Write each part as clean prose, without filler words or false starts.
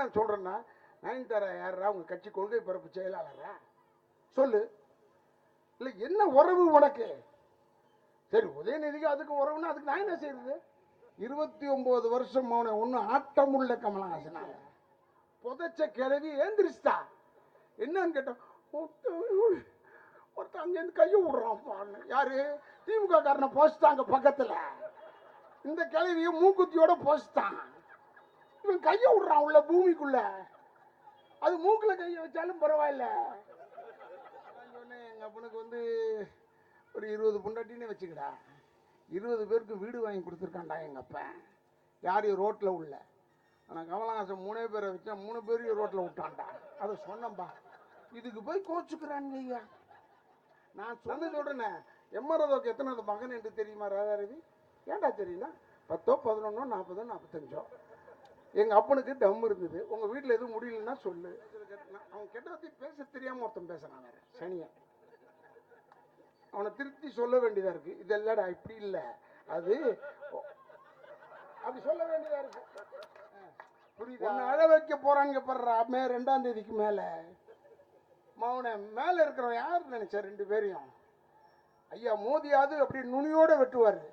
நான் சொல்றேன்னா, நயன்தாரா யாரா உங்க கட்சி கொள்கை பரப்பு செயலாளரா? சொல்லு. இல்ல என்ன உறவு உனக்கு? சரி, உதயநிதிக்கு அதுக்கு உறவுன்னா அதுக்கு நான் என்ன செய்யறது? 29 வருஷம் அவனை ஒன்னும் ஆட்டம் உள்ள கமலஹாசனால புதைச்ச கிழவி ஏந்திரிச்சிட்டா. என்னன்னு கேட்டோம், ஒருத்தன் அங்கேருந்து கையை விடுறான். யாரு? திமுக காரனை போஸ்டாங்க பக்கத்துல. இந்த கிழவிய மூக்குத்தியோட போஸ்டான். இவன் கையை விடுறான் உள்ள பூமிக்குள்ள. அது மூக்குல கையை வச்சாலும் பரவாயில்ல. சொன்னேன், எங்க அப்பனுக்கு வந்து ஒரு 20 பொண்டாட்டின்னு வச்சுக்கடா. 20 பேருக்கு வீடு வாங்கி கொடுத்துருக்காண்டா எங்க அப்பன். யாரையும் ரோட்ல உள்ள. ஆனா கமலஹாசன் 3 பேரை வச்சா 3 பேரையும் ரோட்ல விட்டான்டா. அதை சொன்னம்பா. இதுக்கு போய் கோச்சுக்கிறாங்க ஐயா. நான் சொல்றேனே, எம்மரதோக்கு எத்தனை மகன் என்று தெரியுமா ராதாரவி? ஏன்டா தெரியல? 10, 11, 40, 45. எங்க அப்பனுக்கு தம் இருந்தது. உங்க வீட்டுல எதுவும் முடியலன்னா சொல்லு. அவன் கெட்ட பத்தி பேச தெரியாம ஒருத்தன் பேசுறான் வேற சனியா. அவனை திருப்தி சொல்ல வேண்டியதா இருக்கு. இதெல்லடா இப்படி இல்ல, அது அப்படி சொல்ல வேண்டியதா இருக்கு. புரியுதா? அழ வைக்க போறாங்க படுறா. 2ஆம் தேதிக்கு மேல மௌன மேல இருக்கிறவன் யாரு நினைச்ச? 2 பேரையும் ஐயா மோதியாவது அப்படி நுனியோட வெட்டுவாரு.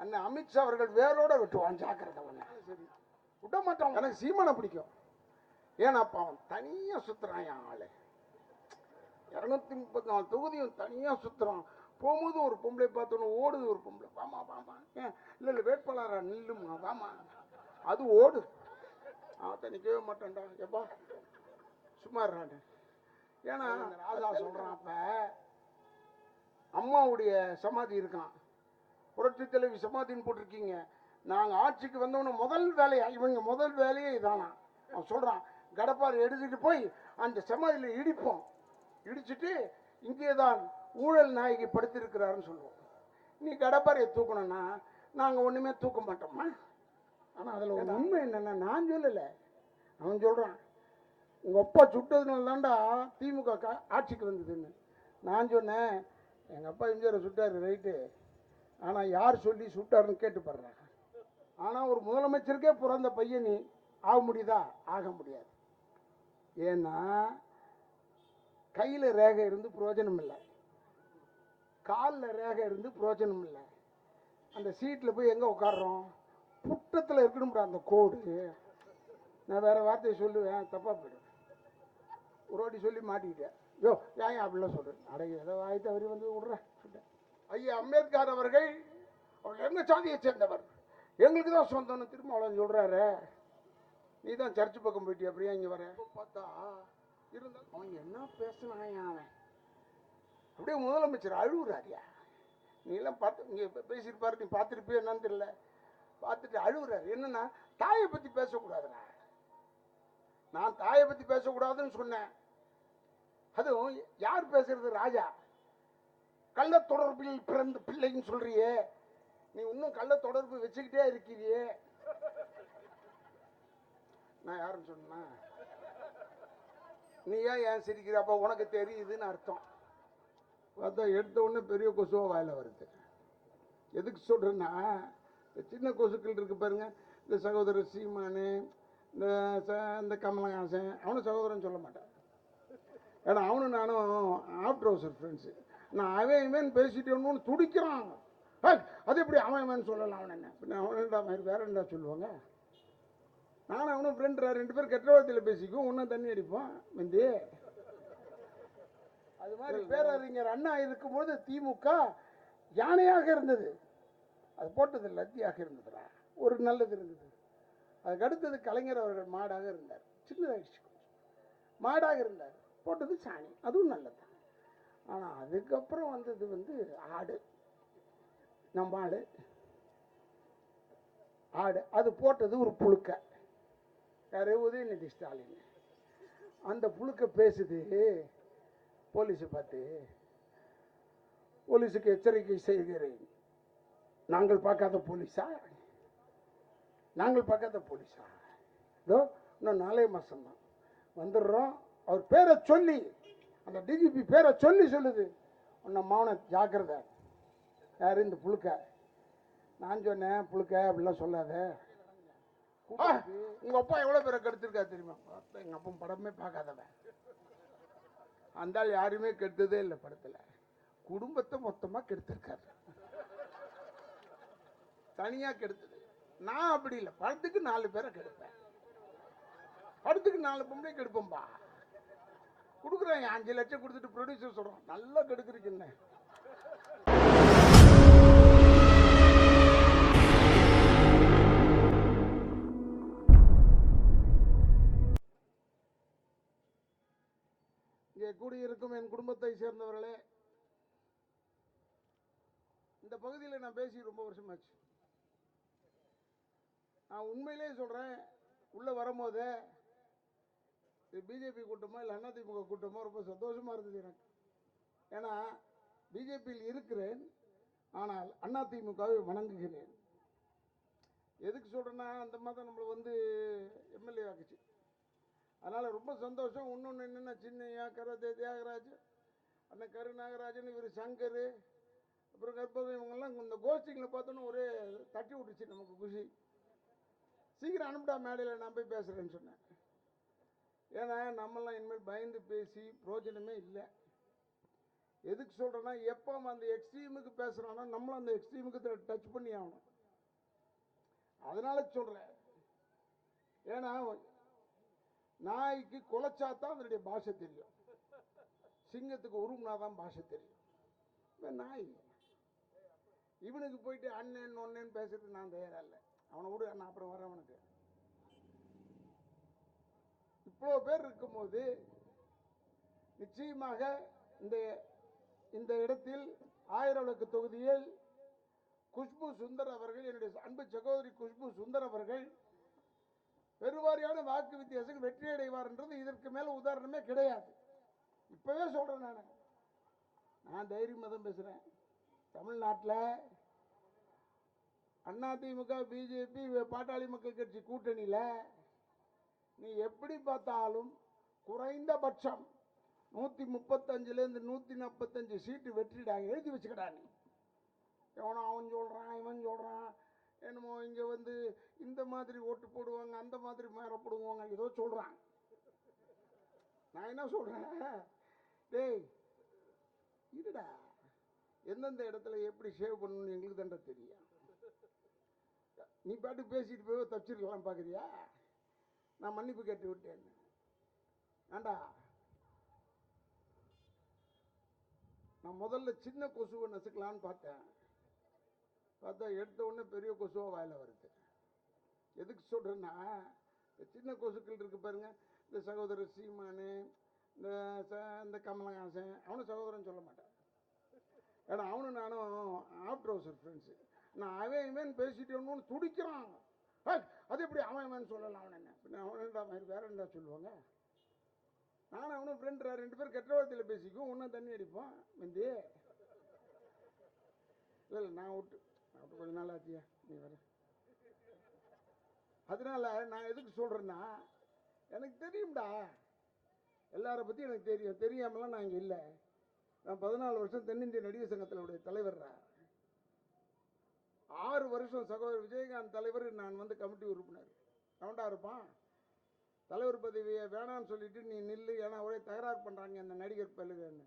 அண்ணன் அமித்ஷா அவர்கள் வேரோட வெட்டுவான். ஜாக்கிரதை. சரி, விட மாட்டான். எனக்கு சீமானை பிடிக்கும். ஏன்னா அவன் தனியா சுத்துறான். ஆளு 234 தொகுதியும் தனியா சுத்துறான். போகும்போது ஒரு பொம்பளை பார்த்தோன்னு ஓடுது. ஒரு பொம்பளை வாமா வாமா. இல்ல இல்ல வேட்பாளரா நில்லுமா வாமா. அது ஓடு. நிக்கவே மாட்டான்டா. எப்பா சும்மா இருறான். ஏன்னா ராஜா சொல்றான், அப்ப அம்மாவுடைய சமாதி இருக்கான். புரட்சி தலைவி சமாதின்னு போட்டிருக்கீங்க. நாங்க ஆட்சிக்கு வந்தவன முதல் வேலையா, இவங்க முதல் வேலையே இதானா. அவன் சொல்றான், கடப்பாறை எடுத்துட்டு போய் அந்த சமாதியில இடிப்போம். இடிச்சுட்டு இங்கேதான் ஊழல் நாயகி படுத்திருக்கிறாருன்னு சொல்லுவோம். நீ கடப்பாறையை தூக்கணும்னா நாங்க ஒண்ணுமே தூக்க மாட்டோமா? ஆனா அதுல ஒரு உண்மை என்னன்னா, நான் சொல்லல, அவன் சொல்றான், உங்க அப்பா சுட்டதுனால தான்டா திமுக ஆட்சிக்கு வந்ததுன்னு. நான் சொன்னேன், எங்க அப்பா எம்ஜிஆர் சுட்டாரு ரைட்டு. ஆனா யார் சொல்லி சுட்டாருன்னு கேட்டு பாடுறாங்க. ஆனா ஒரு முதலமைச்சருக்கே பிறந்த பையன் நீ ஆக முடியுதா? ஆக முடியாது. ஏன்னா கையில ரேகை இருந்து பிரயோஜனம் இல்லை, காலில் ரேகை இருந்து பிரயோஜனம் இல்லை. அந்த சீட்டில் போய் எங்க உட்காடுறோம்? புட்டத்தில் இருக்கணும்டா அந்த கோடு. நான் வேற வார்த்தையை சொல்லுவேன், தப்பா போயிடும். ஒரு வாட்டி சொல்லி மாட்டிக்கிட்டேன். யோ ஏன் அப்படிலாம் சொல்றேன்? அடைய ஏதோ வாய் தவறி வந்து விடுறேன். ஐயா அம்பேத்கர் அவர்கள் அவர் எங்க சாதியை சேர்ந்தவர், எங்களுக்கு தான் சொந்தம்னு திரும்ப அவ்வளோ சொல்றாரு. நீ தான் சர்ச்சு பக்கம் போயிட்டியா? அப்படியா இங்க வர பார்த்தா இருந்தாலும் அவன் என்ன பேசினான். அவன் அப்படியே முதலமைச்சர் அழுகுறாரியா. நீ எல்லாம் பார்த்து இங்க பேசியிருப்பாரு, நீ பார்த்துருப்பிய என்னன்னு தெரியல. பார்த்துட்டு அழுகுறாரு. என்னன்னா, தாயை பத்தி பேசக்கூடாதுடா. நான் தாயை பத்தி பேசக்கூடாதுன்னு சொன்னேன். அதுவும் யார் பேசுறது? ராஜா. கள்ள தொடர்பில் பிறந்த பிள்ளைன்னு சொல்றியே, நீ இன்னும் கள்ள தொடர்பு வச்சுக்கிட்டே இருக்கிறியே. நான் யாருன்னு சொன்னா, நீ ஏன் சிரிக்கிற? அப்ப உனக்கு தெரியுதுன்னு அர்த்தம். பார்த்தா எடுத்த உடனே பெரிய கொசுவா வாயில வருது. எதுக்கு சொல்றேன்னா, சின்ன கொசுக்கள் இருக்கு பாருங்க, இந்த சகோதரர் சீமானு, இந்த கமலஹாசன், அவனும் சகோதரன் சொல்ல மாட்டான். ஏன்னா அவனும் நானும் ஆஃப்டர் ஹவுஸ் ஃப்ரெண்ட்ஸு. நான் அவன் பேசிட்டேன்னு துடிக்கிறான். அது எப்படி அவன் சொல்லலாம்? அவன் என்ன பின்ன அவன்டா மாதிரி வேற என்ன சொல்லுவாங்க? நானும் அவனும் ஃப்ரெண்ட், 2 பேர் கெட்ட வார்த்தையில் பேசிக்கும், ஒன்றும் தண்ணி அடிப்போம் வந்து. அது மாதிரி பேரறிஞர் அண்ணா இருக்கும்போது திமுக யானையாக இருந்தது, அது போட்டது லத்தியாக இருந்ததுடா. ஒரு நல்லது இருந்தது. அதுக்கு அடுத்தது கலைஞர் அவர்கள் மாடாக இருந்தார். சின்னதாக மாடாக இருந்தார், போட்டது சாணி, அதுவும் நல்லது. ஆனால் அதுக்கப்புறம் வந்தது வந்து ஆடு. நம்ம ஆடு ஆடு அது போட்டது ஒரு புழுக்க. யாரு? உதயநிதி ஸ்டாலின். அந்த புழுக்க பேசுது போலீஸை பார்த்து, போலீஸுக்கு எச்சரிக்கை செய்கிறேன், நாங்கள் பார்க்காத போலீஸா? நாங்கள் பார்க்காத போலீஸா? இதோ இன்னும் 4 மாசம் தான் வந்துடுறோம். அவர் பேரை சொல்லி, அந்த டிஜிபி பேரை சொல்லி சொல்லுது, உன்னை மௌன ஜாக்கிரதை. யாரு? இந்த புழுக்க. நான் சொன்னேன், புழுக்க அப்படிலாம் சொல்லாத, உங்க அப்பா எவ்வளவு பேரை கெடுத்திருக்கா தெரியுமா? எங்க அப்பா படமே பார்க்காதவன். அந்த ஆள் யாருமே கெடுத்ததே இல்லை படத்துல. குடும்பத்தை மொத்தமா கெடுத்திருக்காரு, தனியா கெடுத்தது. நான் அப்படி இல்லை, படத்துக்கு 4 பேரை கெடுப்பேன், படத்துக்கு 4 பொம்பளை கெடுப்போம்பா. கொடுக்குறேன் 5 லட்சம் கொடுத்துட்டு ப்ரொடியூசர் சொல்றான் நல்லா கெடுக்குறீங்கன்னு. இங்கே கூடியிருக்கும் என் குடும்பத்தை சேர்ந்தவர்களே, இந்த பகுதியில் நான் பேசி ரொம்ப வருஷமாச்சு. நான் உண்மையிலே சொல்றேன், உள்ள வரும்போது பிஜேபி கூட்டமோ இல்லை அதிமுக கூட்டமோ ரொம்ப சந்தோஷமா இருந்தது எனக்கு. ஏன்னா பிஜேபியில் இருக்கிறேன், ஆனால் அதிமுகவை வணங்குகிறேன். எதுக்கு சொல்றேன்னா, அந்த மாதிரி நம்மளை வந்து எம்எல்ஏ ஆக்குச்சு, அதனால ரொம்ப சந்தோஷம். இன்னொன்று என்னென்ன, சின்னையா, கரதே தியாகராஜ், அண்ணன் கருநாகராஜன், இவர் சங்கர், அப்புறம் கற்பகம், இவங்கெல்லாம் இந்த கோஷ்டிங்களை பார்த்தோன்னா ஒரே தட்டி விட்டுச்சு நமக்கு குஷி. சீக்கிரம் அனுப்பிட்டா மேடையில் நான் போய் பேசுகிறேன்னு சொன்னேன். ஏன்னா நம்மெல்லாம் இனிமேல் பயந்து பேசி பிரயோஜனமே இல்லை. எதுக்கு சொல்கிறேன்னா, எப்போ அந்த எக்ஸ்ட்ரீமுக்கு பேசுகிறானோ நம்மளும் அந்த எக்ஸ்ட்ரீமுக்கு டச் பண்ணி ஆகணும். அதனால சொல்கிறேன். ஏன்னா நாய்க்கு குலைச்சாதான் அதனுடைய பாஷை தெரியும், சிங்கத்துக்கு உருமுனாதான் பாஷை தெரியும். நாய் இவனுக்கு போயிட்டு அண்ணன் ஒன்னேன்னு பேசுறது நான் தயாரா இல்லை. அவனை விடு, நான் அப்புறம் வரேன். அவனுக்கு இவ்வளோ பேர் இருக்கும்போது நிச்சயமாக இந்த இடத்தில் ஆயிரவிளக்கு தொகுதியில் குஷ்பு சுந்தர் அவர்கள், என்னுடைய அன்பு சகோதரி குஷ்பு சுந்தர் அவர்கள் பெருவாரியான வாக்கு வித்தியாசம் வெற்றி அடைவார் என்றது இதற்கு மேல உதாரணமே கிடையாது. இப்பவே சொல்றேன், நான் தைரியமா தான் பேசுறேன். தமிழ்நாட்டில் அதிமுக, பிஜேபி, பாட்டாளி மக்கள் கட்சி கூட்டணியில் நீ எப்படி பார்த்தாலும் குறைந்தபட்சம் 135 145 சீட்டு வெற்றிடாங்க. எழுதி வச்சுக்கடா. நீ எவனோ அவன் சொல்றான், இவன் சொல்றான், என்னமோ இங்க வந்து இந்த மாதிரி ஓட்டு போடுவாங்க, அந்த மாதிரி மேல போடுவாங்க, ஏதோ சொல்றான். நான் என்ன சொல்றேன், டேய் இருடா, எந்தெந்த இடத்துல எப்படி சேவ் பண்ணணும்னு எங்களுக்கு தான்டா தெரியும். நீ பாட்டு பேசிட்டு போய் தப்பிச்சிருக்கலாம் பாக்குறியா? நான் மன்னிப்பு கேட்டு விட்டேன். ஆண்டா, நான் முதல்ல சின்ன கொசுவை நசுக்கலான்னு பார்த்தேன். பார்த்தா எடுத்த உடனே பெரிய கொசுவா வாயில வருது. எதுக்கு சொல்றேன்னா, சின்ன கொசுக்கள் இருக்கு பாருங்க, இந்த சகோதரர் சீமானு, இந்த கமலஹாசன், அவனும் சகோதரன் சொல்ல மாட்டேன். ஏன்னா அவனும் நானும் ஆஃப்டர் ஹவுஸ் ஃப்ரெண்ட்ஸு. நான் அவன் இவன் பேசிட்டேன்னு துடிக்கிறான். அது எப்படி அவன் இவன் சொல்லலாம்? அவன் என்ன அவன்டா மாதிரி வேற என்ன சொல்லுவாங்க? நானும் அவனும் ஃப்ரெண்ட், 2 பேர் கெட்ட வார்த்தையில் பேசிக்கும், ஒன்றா தண்ணி அடிப்போம். வந்து இல்லை நான் விட்டு கொஞ்ச நாள் ஆச்சியா நீ வர. அதனால நான் எதுக்கு சொல்றேன்னா, எனக்கு தெரியும்டா, எல்லார பத்தி எனக்கு தெரியும். தெரியாமலாம் நான் இங்க இல்லை. நான் 14 வருஷம் தென்னிந்திய நடிகர் சங்கத்தினுடைய தலைவர்ரா. 6 வருஷம் சகோதரர் விஜயகாந்த் தலைவர், நான் வந்து கமிட்டி உறுப்பினர். அவன்டா இருப்பான். தலைவர் பதவியை வேணான்னு சொல்லிட்டு நீ நில்லு, ஏன்னா ஒரே தகராறு பண்றாங்க அந்த நடிகர் பயிலுகன்னு.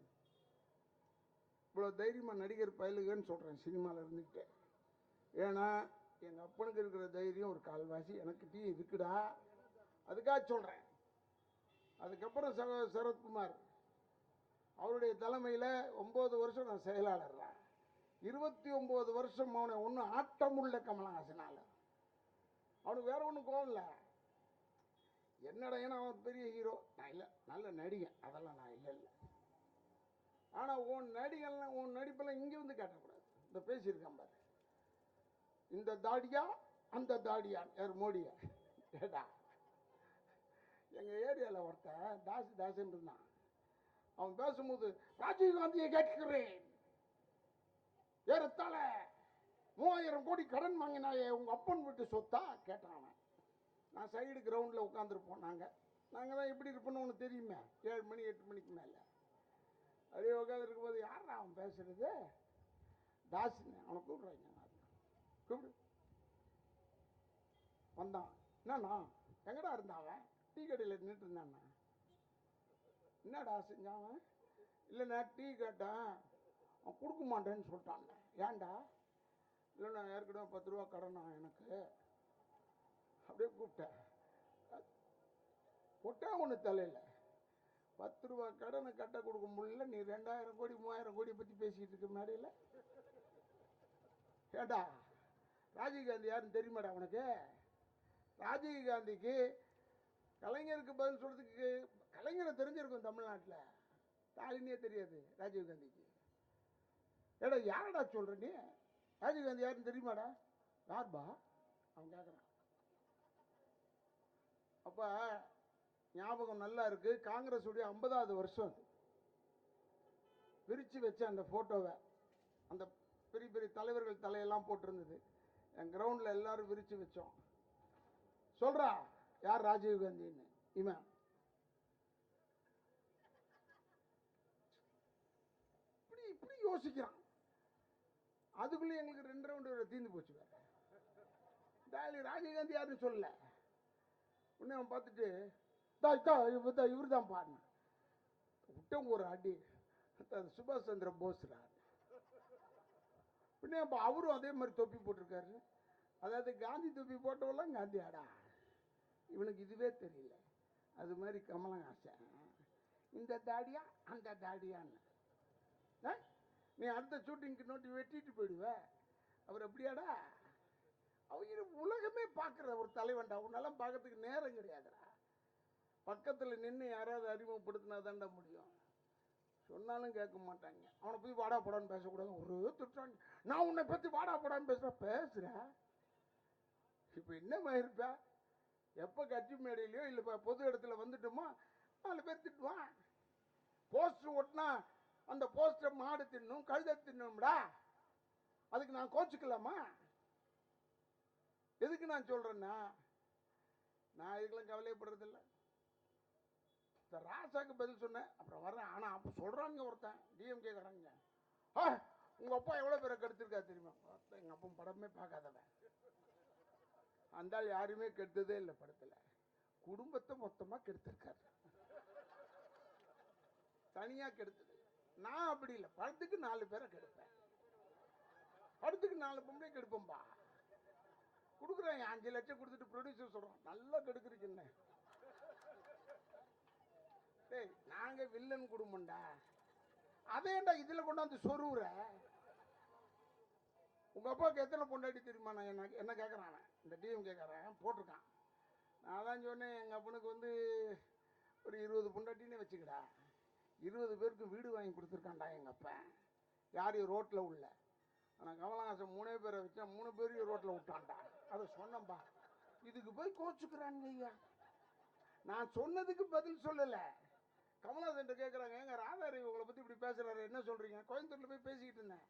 இவ்வளவு தைரியமா நடிகர் பயிலுகன்னு சொல்றேன் சினிமாவில் இருந்துட்டு. ஏன்னா எங்க அப்பனுக்கு இருக்கிற தைரியம் ஒரு கால்வாசி எனக்கு டீ இருக்குடா, அதுக்காக சொல்றேன். அதுக்கப்புறம் சரத்குமார் அவருடைய தலைமையில் 9 வருஷம் நான் செயலாளர். 29 வருஷம் அவனை ஒன்றும் ஆட்டமுள்ள கமலஹாசனால. அவனுக்கு வேற ஒன்றும் கோவம் இல்லை. என்னடா, ஏன்னா அவன் பெரிய ஹீரோ, நான் இல்லை, நல்ல நடிகன், அதெல்லாம் நான் இல்லை இல்லை. ஆனால் உன் நடிகன்லாம் உன் நடிப்பெல்லாம் இங்கே வந்து காட்டக்கூடாது. இந்த பேசியிருக்கான் பாரு, இந்த தாடியா அந்த தாடியா, யார் மோடியா? கேட்டா எங்கள் ஏரியாவில் ஒருத்தன் தாசுன்னு இருந்தான். அவன் பேசும்போது ராஜீவ்காந்தியை கேட்கிறேன், ஏறத்தாழ 3000 கோடி கடன் வாங்கினாயே உங்க அப்பன் வீட்டு சொத்தா கேட்டான். நான் சைடு கிரவுண்டில் உட்காந்துருப்போம். நாங்கள் தான் எப்படி இருப்போம்னு உனக்கு தெரியுமே, 7 மணி 8 மணிக்கு மேலே அப்படியே உட்காந்து இருக்கும்போது, யாரா அவன் பேசுறது? தாசுன்னு அவனை கூப்பிடுறாங்க. கூப்பிடு வந்தான். என்னண்ணா எங்கடா இருந்தாவன்? டீ கடையில் நின்றுட்டு இருந்தாண்ணா. என்னடா செஞ்சாவன்? இல்லைண்ணா டீ கேட்டேன், அவன் கொடுக்க மாட்டேன்னு சொல்லிட்டான். ஏன்டா? இல்லைண்ணா ஏற்கனவே 10 ரூபா கடனா எனக்கு. அப்படியே கூப்பிட்டேன். ஒட்டா ஒன்று தலையில் 10 ரூபா கடனை கட்ட கொடுக்க முடியல, நீ 2000 கோடி 3000 கோடி பற்றி பேசிக்கிட்டு இருக்க மேடையில். ஏண்டா ராஜீவ்காந்தி யாருன்னு தெரியுமாடா உனக்கு? ராஜீவ்காந்திக்கு கலைஞருக்கு பதில் சொல்றதுக்கு கலைஞரை தெரிஞ்சிருக்கும் தமிழ்நாட்டில், ஸ்டாலினே தெரியாது ராஜீவ்காந்திக்கு. ஏடா யாரடா சொல்ற நீ? ராஜீவ்காந்தி யாருன்னு தெரியுமாடா? யார்பா அவன் கேட்குறான். அப்போ ஞாபகம் நல்லா இருக்கு. காங்கிரஸ் உடைய 50வது வருஷம் அது. விரிச்சு வச்ச அந்த போட்டோவை, அந்த பெரிய பெரிய தலைவர்கள் தலையெல்லாம் போட்டிருந்தது. என் கிரவுண்டில் எல்லாரும் விரிச்சு வச்சோம். சொல்றா யார் ராஜீவ்காந்தின்னு? இவன் இப்படி இப்படி யோசிக்கிறான். அதுக்குள்ளே எங்களுக்கு 2 ரவுண்டு தீர்ந்து போச்சு. வேற ராஜீவ்காந்தி யாருன்னு சொல்லல. உடனே அவன் பார்த்துட்டு இவர் தான் பாருங்க விட்டவங்க ஒரு அடி. சுபாஷ் சந்திர போஸ்ரா. உடனே அப்போ அவரும் அதே மாதிரி தொப்பி போட்டிருக்காரு. அதாவது காந்தி தொப்பி போட்டவெல்லாம் காந்தியாடா. இவனுக்கு இதுவே தெரியல. அது மாதிரி கமலஹாசன் இந்த தாடியா அந்த தாடியான்னு. நீ அடுத்த ஷூட்டிங்க்கு நோட்டி வெட்டிட்டு போயிடுவ. அவர் அப்படியாடா? அவங்க உலகமே பார்க்குற ஒரு தலைவன்டா. உன்னெல்லாம் பார்க்கறதுக்கு நேரம் கிடையாதுடா. பக்கத்தில் நின்று யாராவது அறிமுகப்படுத்தினா தான்டா முடியும். சொன்னாலும் கேட்க மாட்டாங்க. அவனை போய் வாடா போடான்னு பேசக்கூடாது. ஒரு திட்டாங்க. நான் உன்னை பற்றி வாடா போடான்னு பேசுகிறேன். இப்போ என்னமா இருப்ப? எப்போ கட்சி மேடையிலையோ இல்லை பொது இடத்துல வந்துட்டோமோ 4 பேர் திட்டுவான். போஸ்டர் ஒட்டினா அந்த போஸ்டர் மாடு தின்னும் கழுதை தின்னும்டா. அதுக்கு நான் கோச்சுக்கலாமா? எதுக்கு நான் சொல்றேன்னா, நான் இதுக்கெல்லாம் கவலைப்படுறதில்லை. ராசாக்கு பதில் சொன்னேன், அப்புறம் வர்றேன். ஆனால் அப்போ சொல்கிறாங்க ஒருத்தன் டிஎம்கே காரங்க, உங்கள் அப்பா எவ்வளோ பேரை கெடுத்திருக்கா தெரியுமா? எங்கள் அப்பா படமே பார்க்காதவன். அந்த ஆள் யாருமே கெடுத்ததே இல்லை படத்தில். குடும்பத்தை மொத்தமாக கெடுத்திருக்காரு, தனியாக கெடுத்தது. நான் அப்படி இல்லை, படத்துக்கு 4 பேரை கெடுப்பேன். படத்துக்கு 4 பொம்பளை கெடுப்போம்பா. கொடுக்குறேன் 5 லட்சம் கொடுத்துட்டு ப்ரொடியூசர் சொல்கிறோம் நல்லா கெடுக்குறீங்கன்னு. டேய் நாங்க வில்லன் குடும்பம்டா. அதேண்டா இதுல கொண்டாந்து சொருவுற. உங்க அப்பாவுக்கு எத்தனை பொண்டாட்டி தெரியுமா? நான் என்ன கேட்கறான் இந்த டிஎம் கேட்கறேன் போட்டிருக்கான். நான் தான் சொன்னேன் எங்க அப்பனுக்கு வந்து ஒரு 20 பொண்டாட்டின்னு வச்சுக்கடா. 20 பேருக்கு வீடு வாங்கி கொடுத்துருக்கான்டா எங்க அப்பா. யாரையும் ரோட்ல உள்ள. ஆனால் கமலஹாசன் 3 பேரை வச்சா 3 பேரையும் ரோட்ல விட்டான்டா. அதை சொன்னம்பா. இதுக்கு போய் கோச்சுக்கிறாங்க ஐயா. நான் சொன்னதுக்கு பதில் சொல்லலை. கமலஹாசன் கேட்குறாங்க, எங்க ராதாரி உங்களை பற்றி இப்படி பேசுகிறாரு, என்ன சொல்கிறீங்க? கோயம்புத்தூரில் போய் பேசிக்கிட்டு இருந்தேன்.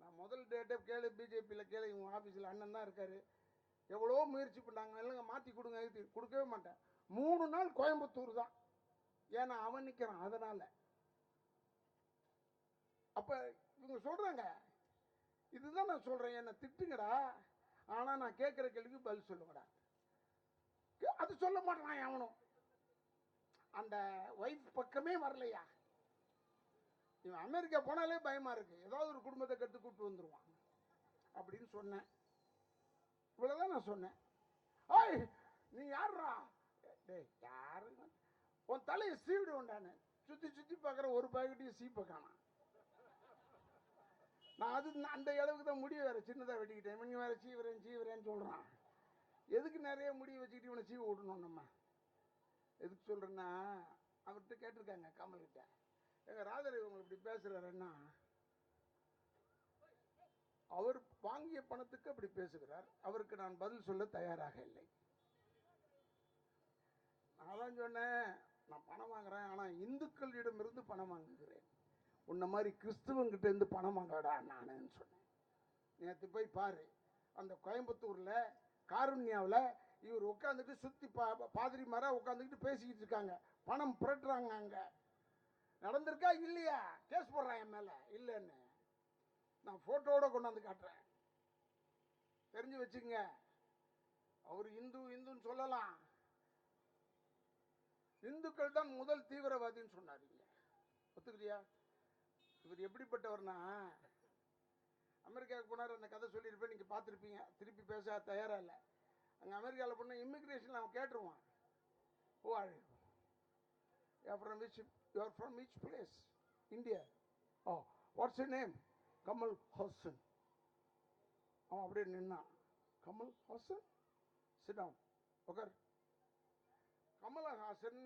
நான் முதல் டேட்டே கேளு, பிஜேபியில் கேளு, இவங்க ஆஃபீஸில் அண்ணன் தான் இருக்கார். எவ்வளோ முயற்சி பண்ணாங்க, இல்லைங்க மாற்றி கொடுங்க, கொடுக்கவே மாட்டேன். 3 நாள் கோயம்புத்தூர் தான். ஏன்னா அவன் நிற்கிறான் அதனால். அப்போ இவங்க சொல்கிறாங்க, இதுதான் நான் சொல்கிறேன், என்னை திட்டுங்கடா, ஆனால் நான் கேட்குற கேள்விக்கு பதில் சொல்லுங்கடா. அது சொல்ல மாட்டேன் எவனும். அந்த ஒய்ஃப் பக்கமே வரலையா? இவன் அமெரிக்கா போனாலே பயமா இருக்கு, ஏதாவது ஒரு குடும்பத்தை கட்டு கூப்பிட்டு வந்துருவான் அப்படின்னு சொன்னேன். இவ்வளவுதான் நான் சொன்னேன். ஓய் நீ யாருடா? டேய் யாரு? உன் தலையை சீவிடு உண்டானு. சுத்தி சுத்தி பார்க்குற ஒரு பாக்கெட்டையும் சீப்பை காணாம். நான் அது அந்த அளவுக்கு தான் முடிய வேற சின்னதாக வெட்டிக்கிட்டேன். இவங்க வேற சீவரேன்னு சொல்றான். எதுக்கு நிறைய முடிய வச்சுக்கிட்டு இவனை சீவ விடணும்? நம்ம எதுக்கு சொல்றேன்னா, அவர்கிட்ட கேட்டிருக்காங்க கமல்கிட்ட, எங்க ராதரவி உங்களை இப்படி பேசுறாருன்னா, அவர் வாங்கிய பணத்துக்கு அப்படி பேசுகிறார். அவருக்கு நான் பதில் சொல்ல தயாராக இல்லை. நான் தான் சொன்னேன், நான் பணம் வாங்குறேன், ஆனால் இந்துக்களிடமிருந்து பணம் வாங்குகிறேன். உன்ன மாதிரி கிறிஸ்துவங்கிட்ட இருந்து பணம் வாங்கடா நானுன்னு சொன்னேன். நேற்று போய் பாரு, அந்த கோயம்புத்தூர்ல காருண்யாவில் இவர் உட்காந்துட்டு சுற்றி பாதிரி மாதிரி உட்காந்துக்கிட்டு பேசிக்கிட்டு இருக்காங்க. பணம் புரட்டுறாங்க. அங்கே நடந்திருக்கா இல்லையா? கேஸ் போடுறான் என் மேலே இல்லைன்னு. நான் ஃபோட்டோவோட கொண்டாந்து காட்டுறேன், தெரிஞ்சு வச்சுங்க. அவர் இந்துன்னு சொல்லலாம். இந்துக்கள் தான் முதல் தீவிரவாதின்னு சொன்னார். ஒத்துக்கிறியா? இவர் எப்படிப்பட்டவர்னா, அமெரிக்காவுக்கு போனார். அந்த கதை சொல்லியிருப்பேன், நீங்கள் பார்த்துருப்பீங்க. திருப்பி பேச தயாராக இல்லை. அங்கே அமெரிக்காவில் போனால் இமிக்ரேஷனில் அவன் கேட்டுருவான், oh are from which place? India. Oh, what's your name? Kamal Haasan. அவன் அப்படியே நின்னான். கமல் ஹாசன், சிட் டவுன், உட்கார். கமலஹாசன்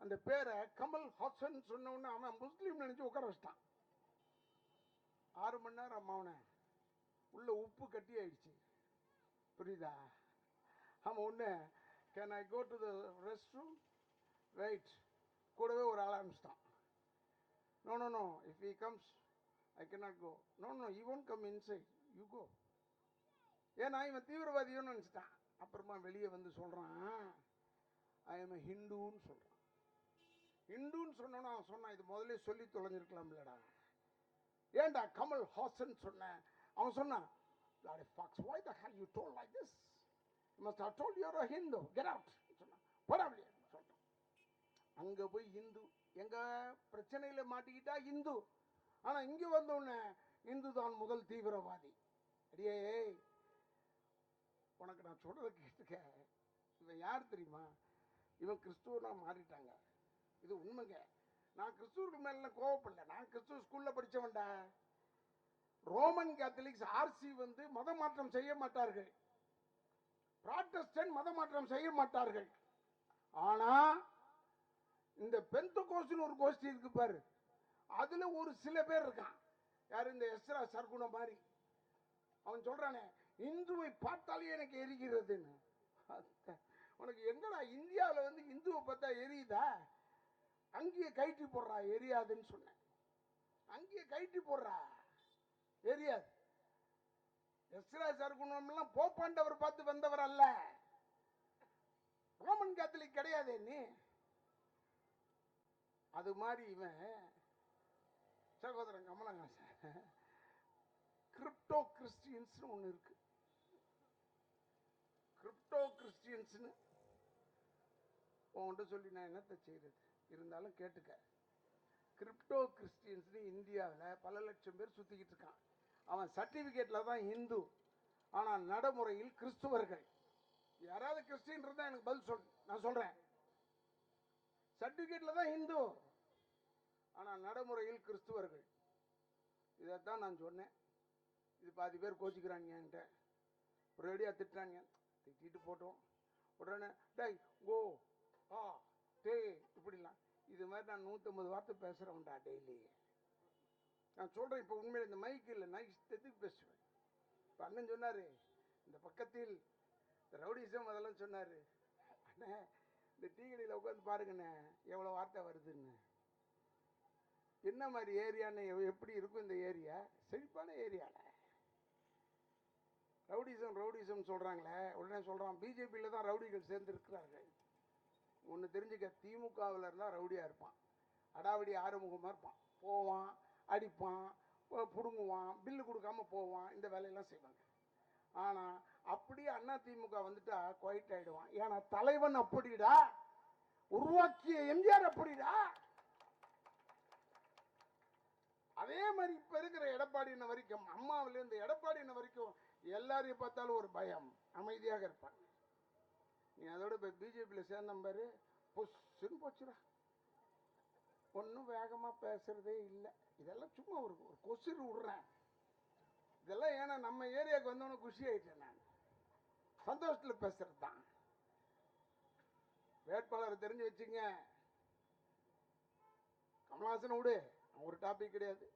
அந்த பேரை கமல் ஹாசன் சொன்ன உடனே அவன் முஸ்லீம் நினைச்சு உட்கார வச்சிட்டான். 6 மணி நேரம் அவனை உள்ள உப்பு கட்டி ஆயிடுச்சு. புரியுதா? ஆமாம். ஒன்று, can I go to the rest room? Wait. கூடவே ஒரு ஆள் ஆரம்பிச்சிட்டான். No no no, if he comes I cannot go. No no, you won't come inside, you go. ஏன்னா இவன் தீவிரவாதியோன்னு நினச்சிட்டான். அப்புறமா வெளியே வந்து சொல்கிறான், ஐ எம் ஹிந்துன்னு சொல்கிறான். ஹிந்துன்னு சொன்னோன்னா அவன் சொன்னான், இது முதல்ல சொல்லி தொலைஞ்சிருக்கலாம்லடா. ஏன்டா கமல் ஹாசன் சொன்ன? அவன் சொன்னான், bloody fox, why the hell you told like this? You must have told you're a Hindu. Get out. சொன்னான். போடாமலே சொல்லிட்டான். அங்கே போய் இந்து எங்க பிரச்சனையில் மாட்டிக்கிட்டா இந்து. ஆனால் இங்கே வந்த உடனே இந்து தான் முதல் தீவிரவாதி. அடியே, உனக்கு நான் சொல்றதை கேட்டுக்க. இவன் யார் தெரியுமா? இவன் கிறிஸ்துவனா மாறிட்டாங்க. இது உண்மைங்க. நான் கிறிஸ்துவருக்கு மேல கோவப்படல. நான் கிறிஸ்துவ ஸ்கூல்ல படிச்சவன்டா. ரோமன் கேத்தலிக்ஸ் ஆர்சி வந்து மத மாற்றம் செய்ய மாட்டார்கள். புராட்டஸ்டன்ட் மத மாற்றம் செய்ய மாட்டார்கள். ஆனா இந்த பெந்தகோஸ்துன்னு ஒரு கோஷ்டி இருக்கு பாரு, அதுல ஒரு சில பேர் இருக்கான். யாரு? இந்த எஸ்ரா சர்க்குண மாதிரி. அவன் சொல்றானே, இந்துவை பார்த்தாலே எனக்கு எரிகிறதுன்னு. உனக்கு எங்கடா இந்தியாவில் வந்து இந்துவை பார்த்தா எரியுதா? அங்கேயே கைட்டி போடுறா, எரியாதுன்னு சொன்னேன். அங்கேயே கைட்டி போடுறா, எரியாது. எஸ்ரா சர்க்குணம்லாம் போப்பாண்டவர் பார்த்து வந்தவர் அல்ல, ரோமன் கேத்தலிக் கிடையாது. நீ அது மாதிரி இவன் சகோதரன் கமலஹாசன் கிரிப்டோ கிறிஸ்டியன்ஸ் ஒன்று இருக்கு. கிரிப்டோ கிறிஸ்டியன்ஸ்னு உன்கிட்ட சொல்லி நான் என்னத்தை செய்யறது? இருந்தாலும் கேட்டுக்க. கிரிப்டோ கிறிஸ்டியன்ஸ்னு இந்தியாவில் பல லட்சம் பேர் சுற்றிக்கிட்டு இருக்கான். அவன் சர்டிஃபிகேட்டில் தான் இந்து, ஆனால் நடைமுறையில் கிறிஸ்துவர்கள். யாராவது கிறிஸ்டின் இருந்தால் எனக்கு பதில் சொல், நான் சொல்கிறேன். சர்டிஃபிகேட்டில் தான் இந்து, ஆனால் நடைமுறையில் கிறிஸ்துவர்கள். இதைத்தான் நான் சொன்னேன். இது பாதி பேர் கோச்சிக்கிறாங்க என்கிட்ட, ஒரேடியாக திட்டுறாங்க. திட்டிட்டு போட்டோம். உடனே டை கோ ஆ டே இப்படிலாம். இது மாதிரி நான் 150 வார்த்தை பேசுகிறேன்டா டெய்லி. நான் சொல்கிறேன். இப்போ உண்மையில் இந்த மைக்கு இல்லை, நான் இஷ்டத்துக்கு பேசுவேன். இப்போ அண்ணன் சொன்னார், இந்த பக்கத்தில் இந்த ரவுடிசம் அதெல்லாம் சொன்னார். அண்ணே, இந்த டீ கடையில் உட்காந்து பாருங்கண்ணே எவ்வளோ வார்த்தை வருதுன்னு. என்ன மாதிரி ஏரியான்னு, எப்படி இருக்கும் இந்த ஏரியா? செழிப்பான ஏரியாவில் ரவுடிசம் சொல்கிறாங்களே. உடனே சொல்கிறான், பிஜேபியில் தான் ரவுடிகள் சேர்ந்துருக்கிறார்கள். ஒன்று தெரிஞ்சுக்க, திமுகவில் இருந்தால் ரவுடியாக இருப்பான், அடாவடி ஆறுமுகமாக இருப்பான். போவான், அடிப்பான், பிடுங்குவான், பில்லு கொடுக்காம போவான், இந்த வேலையெல்லாம் செய்வாங்க. ஆனால் அப்படியே அண்ணா திமுக வந்துட்டா குவைட் ஆகிடுவான். ஏன்னா தலைவன் அப்படிடா, உருவாக்கிய எம்ஜிஆர் அப்படிடா. அதே மாதிரி இப்போ இருக்கிற எடப்பாடின வரைக்கும், அம்மாவிலேருந்து எடப்பாடின வரைக்கும் எல்லாரையும் பார்த்தாலும் ஒரு பயம், அமைதியாக இருப்பாங்க. நீ அதோட இப்போ பிஜேபியில் சேர்ந்த பாரு, பொசுன்னு போச்சுடா. ஒன்றும் வேகமாக பேசுறதே இல்லை. இதெல்லாம் சும்மா ஒரு கொசுறு விடுறேன். இதெல்லாம் ஏன்னா நம்ம ஏரியாவுக்கு வந்தவொன்னே குஷி ஆயிட்டேன். நான் சந்தோஷத்தில் பேசுறது தான். வேட்பாளரை தெரிஞ்சு வச்சுங்க. கமலஹாசன் விடு, அவன் ஒரு டாபிக் கிடையாது.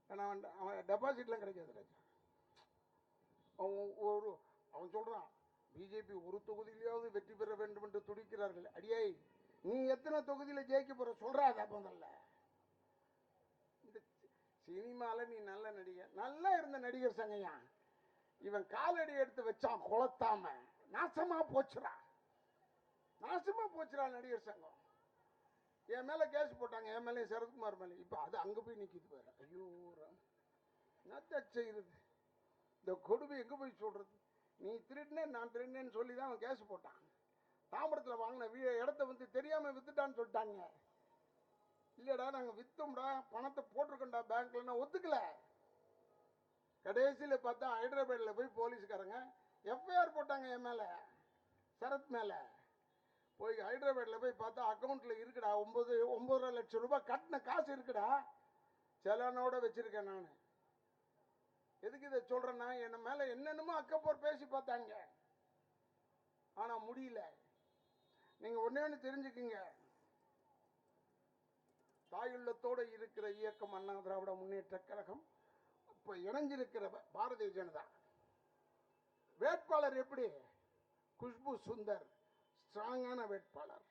ஏன்னா அவன் டெபாசிட்லாம் கிடைக்காது ராஜா. அவன் சொல்கிறான், பிஜேபி ஒரு தொகுதியிலேயாவது வெற்றி பெற வேண்டும் என்று துடிக்கிறார்கள். அடியே, நீ எத்தனை தொகுதியில் ஜெயிக்க போற சொல்றாத முதல்ல. இந்த சினிமாவில் நீ நல்ல நடிகர், நல்லா இருந்த நடிகர் சங்கையா, இவன் காலடி எடுத்து வச்சான் கொளத்தாம, நாசமா போச்சுரா, நாசமா போச்சுரா நடிகர் சங்கம். என் மேலே கேஸ் போட்டாங்க, என் மேலே சரத்குமார் மேலே. இப்போ அது அங்கே போய் நிற்கிது பாரு. ஐயோ, என்னத்த செய்யுது? இந்த கொடுமை எங்கே போய் சொல்கிறது? நீ திருடினேன் நான் திருடினேன்னு சொல்லி தான் அவன் கேஸ் போட்டான். தாம்பரத்தில் வாங்கின இடத்த வந்து தெரியாமல் வித்துட்டான்னு சொல்லிட்டாங்க. இல்லைடா நாங்கள் விற்றோம்டா, பணத்தை போட்டிருக்கோம்டா பேங்க்ல, நான் ஒத்துக்கல. கடைசியில் பார்த்தா ஹைதராபாத்தில் போய் போலீஸ்காரங்க எஃப்ஐஆர் போட்டாங்க என் மேலே, சரத் மேலே. போய் ஹைதராபாத்தில் போய் பார்த்தா அக்கௌண்ட்டில் இருக்குடா 9.5 லட்சம் ரூபாய் கட்டின காசு இருக்குடா, செலானோட வச்சிருக்கேன் நான். எதுக்கு இதை சொல்கிறேன்னா, என்ன மேலே என்னென்னமோ அக்கப்போர் பேசி பார்த்தாங்க, ஆனால் முடியல. நீங்கள் ஒன்றே ஒன்று தெரிஞ்சுக்குங்க, தாயுள்ளத்தோடு இருக்கிற இயக்கம் அண்ணா திராவிட முன்னேற்ற கழகம். இப்போ இணைஞ்சிருக்கிற பாரதிய ஜனதா வேட்பாளர் எப்படி? குஷ்பு சுந்தர், ஸ்ட்ராங்கான வேட்பாளர்,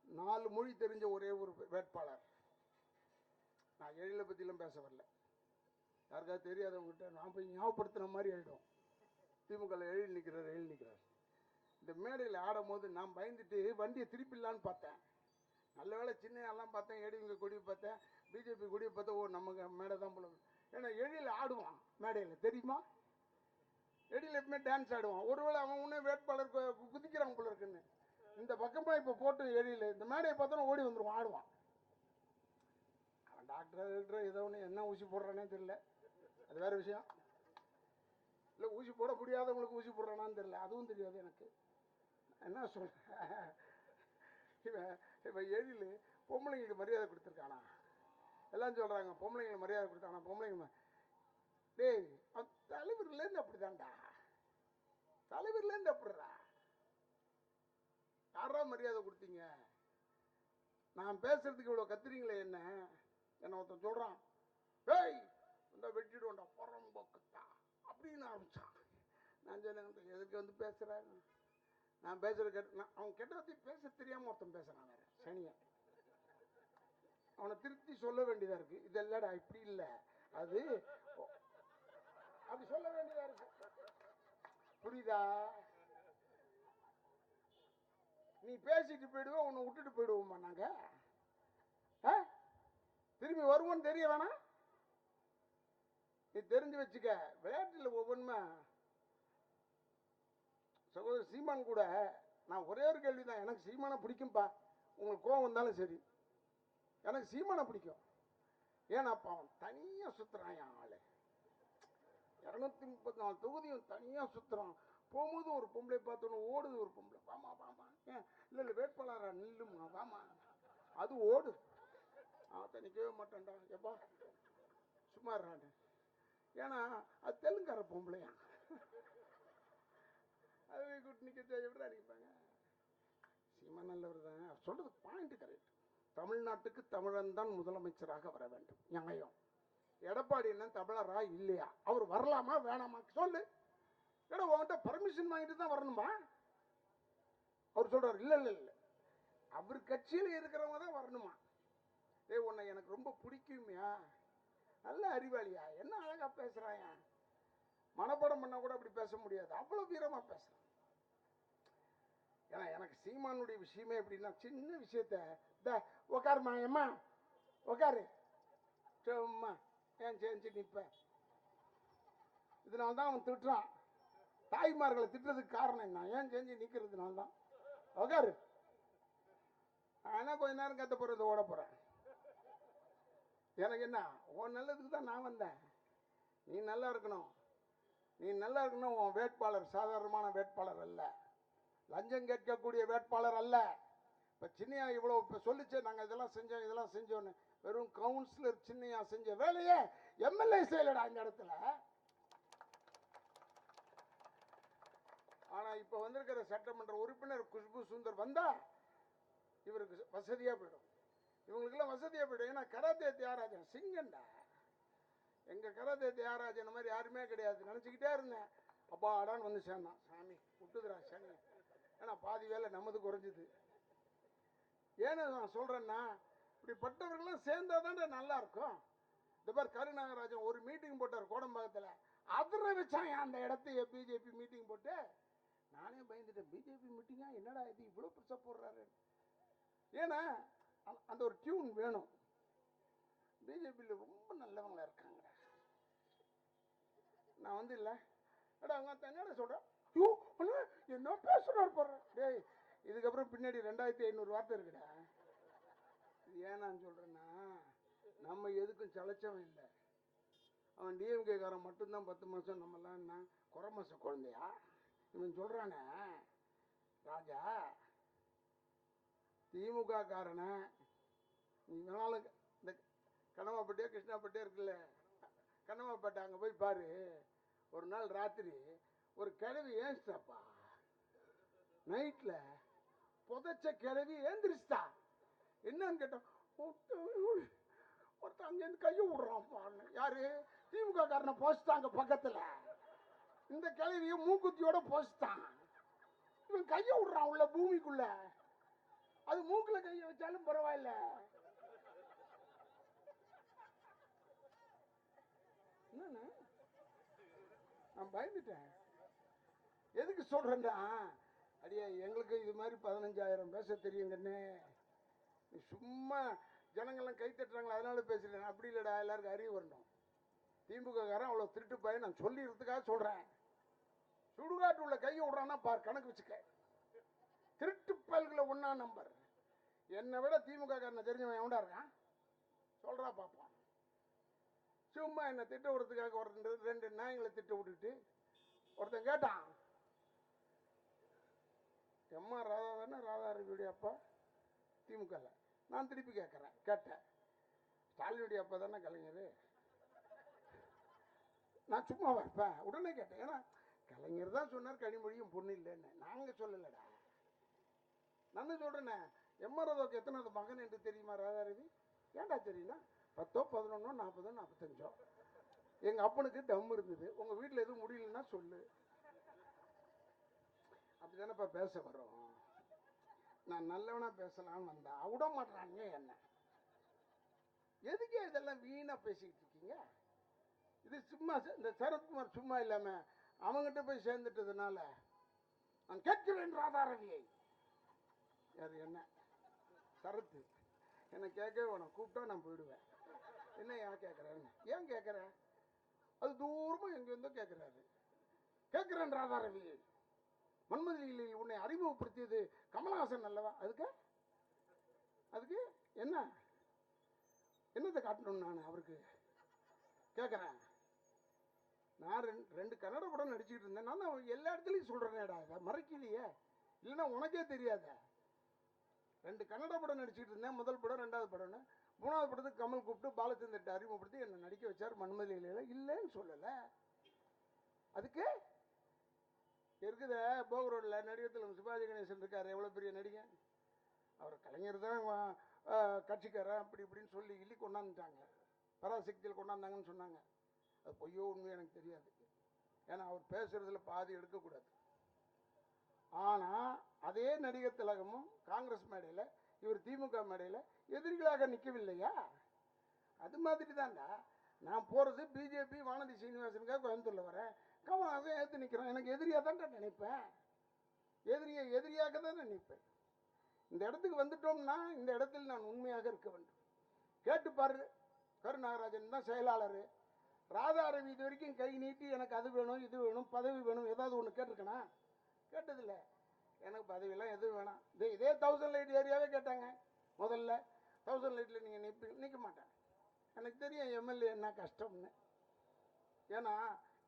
4 மொழி தெரிஞ்ச ஒரே ஒரு வேட்பாளர். நான் எழிலை பற்றிலாம் பேச வரல, யாருக்காவது தெரியாதவங்ககிட்ட நான் போய் ஞாபகப்படுத்தின மாதிரி ஆகிடும். திமுக எழில் நிற்கிறார். இந்த மேடையில் ஆடும் போது நான் பயந்துட்டு வண்டியை திருப்பிடலான்னு பார்த்தேன். நல்ல வேலை சின்ன எல்லாம் பார்த்தேன், ஏடிங்க கொடியை பார்த்தேன், பிஜேபி கொடியை பார்த்தா, ஓ நம்ம மேடை தான் போல. ஏன்னா எழில் ஆடுவான் மேடையில், தெரியுமா? எழில் எப்பவுமே டான்ஸ் ஆடுவான். ஒருவேளை அவன் ஒன்று வேட்பாளர் குதிக்கிறான் போல இருக்குன்னு இந்த பக்கமாக இப்போ போட்டு எழில் இந்த மேடையை பார்த்தோன்னா ஓடி வந்துடுவான், ஆடுவான். அவன் டாக்டர் ஏதோ ஒன்று என்ன ஊசி போடுறானே தெரியல, அது வேறு விஷயம். இல்லை ஊசி போட முடியாதவங்களுக்கு ஊசி போடுறானான்னு தெரியல, அதுவும் தெரியாது எனக்கு. என்ன சொல்கிறேன், இவன் எழில் பொம்பளைங்களுக்கு மரியாதை கொடுத்துருக்கானா? எல்லாம் சொல்கிறாங்க பொம்பளைங்களுக்கு மரியாதை கொடுத்தானா, பொம்பளைங்க. டேய் தலைவர்லேருந்து அப்படி தான்டா, தலைவர்லேருந்து அப்படிடா. யாரா மரியாதை கொடுத்தீங்க? நான் பேசுறதுக்கு இவ்வளோ கத்துறீங்களே என்ன ஒருத்தன் சொல்கிறான், ஏய் இந்த வெட்டிடுவோண்டா புறம்போக்குத்தா அப்படின்னு ஆரம்பிச்சான். நான் சொன்னேன், எதுக்கு வந்து பேசுகிறாங்க? நான் பேசுகிற அவன் கெட்ட பற்றி பேச தெரியாமல் ஒருத்தன் பேசுகிறான், வேற சனியை. அவனை திருப்தி சொல்ல வேண்டியதாக இருக்குது. இது இல்லடா இப்படி இல்லை, அது அப்படி சொல்ல வேண்டியதாக இருக்கு, புரியுதா? நீ பேசிட்டு போயிடுவோம், உன்னை விட்டுட்டு போயிடுவோமா நாங்கள்? திரும்பி வருவோன்னு தெரிய வேணாம், நீ தெரிஞ்சு வச்சுக்க. விளையாட்டில் ஒவ்வொன்றுமே சகோதரர் சீமான் கூட நான் ஒரே ஒரு கேள்வி தான், எனக்கு சீமானை பிடிக்கும்பா, உங்களுக்கு கோவம் வந்தாலும் சரி, எனக்கு சீமானை பிடிக்கும். ஏன்னா அப்போ அவன் தனியாக சுற்றுறான், என் ஆள் 234 தொகுதியும் தனியாக சுற்றுறான். போகும்போது ஒரு பொம்பளை பார்த்தோன்னு ஓடுது, ஒரு பொம்பளை வாமா வாமா, ஏன் இல்லை வேட்பாளரா நில்லுமா வாமா, அது ஓடு. நிற்கவே மாட்டேன்டா எப்பா சும்மாறான்னு. ஏன்னா அது தெலுங்கார பொம்பளையா, அது கூட்டு நிற்க எப்படி அடிப்பாங்க. சீமா நல்லவர் தான், சொல்றது பாயிண்ட் கரெக்ட். தமிழ்நாட்டுக்கு தமிழன் தான் முதலமைச்சராக வர வேண்டும், நியாயம். எடப்பாடி என்ன தமிழரா இல்லையா? அவர் வரலாமா வேணாமா சொல்லு. ஏன்னா உன்கிட்ட பர்மிஷன் வாங்கிட்டு தான் வரணுமா? அவர் சொல்றாரு இல்லை இல்லை இல்லை, அவர் கட்சியில் இருக்கிறவங்க தான் வரணுமா? உன்னை எனக்கு ரொம்ப பிடிக்குமியா, நல்ல அறிவாளியா, என்ன அழகா பேசுறாயா, மனப்படம் பண்ணா கூட அப்படி பேச முடியாது, அவ்வளவு வீரமா பேசுறான். ஏன்னா எனக்கு சீமானுடைய விஷயமே எப்படின்னா, சின்ன விஷயத்த உக்காருமா ஏம்மா உக்காரு சும்மா ஏன் செஞ்சு நிற்ப, இதனால்தான் அவன் திட்டுறான். தாய்மார்களை திட்டுறதுக்கு காரணம் என்ன? ஏன் செஞ்சு நிற்கிறதுனால தான். உக்காரு, ஆனால் கொஞ்ச நேரம் கத்த போறது ஓட போறேன். எனக்கு என்ன, உன் நல்லதுக்கு தான் நான் வந்தேன். நீ நல்லா இருக்கணும், நீ நல்லா இருக்கணும். உன் வேட்பாளர் சாதாரணமான வேட்பாளர் அல்ல, லஞ்சம் கேட்கக்கூடிய வேட்பாளர் அல்ல. இப்போ சின்னையா இவ்வளோ இப்போ சொல்லிச்சே, நாங்கள் இதெல்லாம் செஞ்சோன்னு, வெறும் கவுன்சிலர் சின்னையா செஞ்ச வேலையே எம்எல்ஏ செய்யலடா இந்த இடத்துல. ஆனால் இப்போ வந்திருக்கிற சட்டமன்ற உறுப்பினர் குஷ்பு சுந்தர் வந்தா இவருக்கு வசதியாக போயிடும், இவங்களுக்கெல்லாம் வசதியாக போயிடும். ஏன்னா கராத்தே தியாகராஜன் சிங்கண்டா, எங்கள் கராத்தே தியாகராஜன் மாதிரி யாருமே கிடையாது நினச்சிக்கிட்டே இருந்தேன். அப்பா அடான்னு வந்து சேர்ந்தான், சாமி விட்டுதுரா சனி. ஏன்னா பாதி வேலை நமது குறைஞ்சிது. ஏன்னு நான் சொல்கிறேன்னா, இப்படிப்பட்டவர்கள்லாம் சேர்ந்தாதான்டா நல்லா இருக்கும். இந்த மாதிரி கருநாகராஜன் ஒரு மீட்டிங் போட்டார் கோடம்பாக்கத்தில், அதிர வச்சான் அந்த இடத்தையே பிஜேபி மீட்டிங் போட்டு. நானே பயந்துட்டேன், பிஜேபி மீட்டிங்கா என்னடா இது இவ்வளோ பெருசாக போடுறாரு. ஏன்னா அந்த ஒரு டியூன் வேணும். பிஜேபியில் ரொம்ப நல்லவங்களா இருக்காங்க. நான் வந்து இல்லை எடா அவங்க என்னடா சொல்கிறேன், யோ அண்ணா என்ன பேசுறாரு பாரு. டேய் இதுக்கப்புறம் பின்னாடி 2500 வார்த்தை இருக்குடா. இது ஏன் நான் சொல்றேன்னா, நம்ம எதுக்கும் சளைச்சவன் இல்லை. அவன் டிஎம்கே காரன் மட்டும்தான் 10 மாதம், நம்மலாம் என்ன குறை மாச குழந்தையா? இவன் சொல்றானே ராஜா, திமுக காரனை நீ வேணாலும் இந்த கண்ணமாப்பட்டியோ கிருஷ்ணாப்பட்டியோ இருக்குல்ல, கண்ணமாப்பட்டை அங்கே போய் பாரு. ஒரு நாள் ராத்திரி ஒரு கிழவி ஏஞ்சிட்டாப்பா, நைட்டில் புதைச்ச கிழவி ஏந்திரிச்சிட்டா. என்னன்னு கேட்டோம், ஒருத்தன் அங்கேருந்து கையை விடுறான். யாரு? திமுக காரனை போஸ்டாங்க பக்கத்தில். இந்த கிழவிய மூக்குத்தியோட போஸ்டான். இவன் கையை விடுறான் உள்ள பூமிக்குள்ள. அது மூக்குல கையை வச்சாலும் பரவாயில்ல. என்ன நான் பயந்துட்டேன். எதுக்கு சொல்றேன்டா, அடியா எங்களுக்கு இது மாதிரி 15,000 பேச தெரியுங்கன்னு. சும்மா ஜனங்கள்லாம் கை தட்டுறாங்களா அதனால பேசுறேன். அப்படி இல்லடா, எல்லாருக்கும் அறிவு வரணும். திமுக காரன் அவ்வளோ திருட்டு பையன் நான் சொல்லிடுறதுக்காக சொல்றேன். சுடுகாட்டு உள்ள கையை விடுறான்னா பார், கணக்கு வச்சுக்க. திருட்டு பயல்களை ஒன்னா நம்பர். என்னை விட திமுக காரனை தெரிஞ்சவன் எவன்டா இருக்கான் சொல்றா பாப்பான். சும்மா என்ன திட்ட விடுறதுக்காக ஒரு 2 நாய்களை திட்ட விட்டுட்டு ஒருத்தன் கேட்டான், எம்மா ராதா தானே ராதாரவியுடைய அப்பா திமுகல? நான் திருப்பி கேட்டேன், ஸ்டாலினுடைய அப்பா தானே கலைஞர்? நான் சும்மா வைப்பேன். உடனே கேட்டேன், ஏன்னா கலைஞர் தான் சொன்னார் கனிமொழியும் பொண்ணு இல்லைன்னு. நாங்கள் சொல்லலடா. நான் சொல்றேனே, எம்ஆர் ராதாவுக்கு எத்தனாவது மகன் என்று தெரியுமா ராதாரவி? ஏன்டா தெரியுமா? 10, 11, 40, 45. எங்க அப்பனுக்கு தம் இருந்தது. உங்க வீட்டில் எதுவும் முடியலன்னா சொல்லு. அப்படிதானப்பா பேச வரும். நான் நல்லவனா பேசலான்னு வந்தா விட மாட்டாங்க. என்ன எதுக்கே இதெல்லாம் வீணா பேசிக்கிட்டு இருக்கீங்க? இது சும்மா இந்த சரத்குமார் சும்மா இல்லாம அவங்ககிட்ட போய் சேர்ந்துட்டதுனால நான் கேட்கிறேன் ராதாரவியை. யாரு? என்ன சரத்து? என்ன கேட்கவே வேணும். கூப்பிட்டா நான் போயிடுவேன். என்ன ஏன் கேட்குறேன்னு? ஏன் கேட்குறேன்? அது தூரமா எங்கேருந்தோ கேட்குறாரு. கேட்குறேன் ராதாரவி, மன்மதியில் உன்னை அறிமுகப்படுத்தியது கமலஹாசன் அல்லவா? அதுக்கு என்ன என்னத்தை காட்டணும்? நான் அவருக்கு கேட்குறேன். நான் 2 கன்னட படம் நடிச்சுக்கிட்டு இருந்தேன். நான் எல்லா இடத்துலையும் சொல்கிறேனேடா, இதை மறைக்கலையே. இல்லைன்னா உனக்கே தெரியாத. 2 கன்னட படம் நடிச்சுக்கிட்டு இருந்தேன். முதல் படம், 2வது படம்னு. 3வது படத்துக்கு கமல் கூப்பிட்டு பாலச்சந்திரத்தை அறிமுகப்படுத்தி என்னை நடிக்க வச்சார். மன்மதியில் இல்லைன்னு சொல்லலை. அதுக்கு இருக்குத போக ரோடில் நடிகத்தில் சிவாஜி கணேசன் இருக்கார். எவ்வளோ பெரிய நடிகன் அவர். கலைஞர் தான் கட்சிக்காரன் அப்படி இப்படின்னு சொல்லி கிள்ளி கொண்டாந்துட்டாங்க. பராசக்தியில் கொண்டாந்தாங்கன்னு சொன்னாங்க. அது பொய்யோ உண்மையோ எனக்கு தெரியாது. ஏன்னா அவர் பேசுறதுல பாதி எடுக்கக்கூடாது. ஆனால் அதே நடிகர் திலகமும் காங்கிரஸ் மேடையில், இவர் திமுக மேடையில் எதிரிகளாக நிற்கவில்லையா? அது மாதிரி தான்டா நான் போகிறது. பிஜேபி வானதி சீனிவாசனுக்காக கோயம்புத்தூரில் வரேன். கமலஹாசன் ஏற்று நிற்கிறேன். எனக்கு எதிரியாக தான்டா நினைப்பேன். எதிரியாக தான் நினைப்பேன். இந்த இடத்துக்கு வந்துட்டோம்னா இந்த இடத்தில் நான் உண்மையாக இருக்க வேண்டும். கேட்டுப்பாரு. கருநாகராஜன் தான் செயலாளர். ராதாரவி இது வரைக்கும் கை நீட்டி எனக்கு அது வேணும் இது வேணும் பதவி வேணும் ஏதாவது ஒன்று கேட்டிருக்கேனா? கேட்டதில்லை. எனக்கு பதவியெல்லாம் எதுவும் வேணாம். இதே 1000 லைட் ஏரியாவே கேட்டாங்க. முதல்ல 1000 லைட்டில் நீங்கள் நிற்க மாட்டேன். எனக்கு தெரியும் எம்எல்ஏ என்ன கஷ்டம்னு. ஏன்னா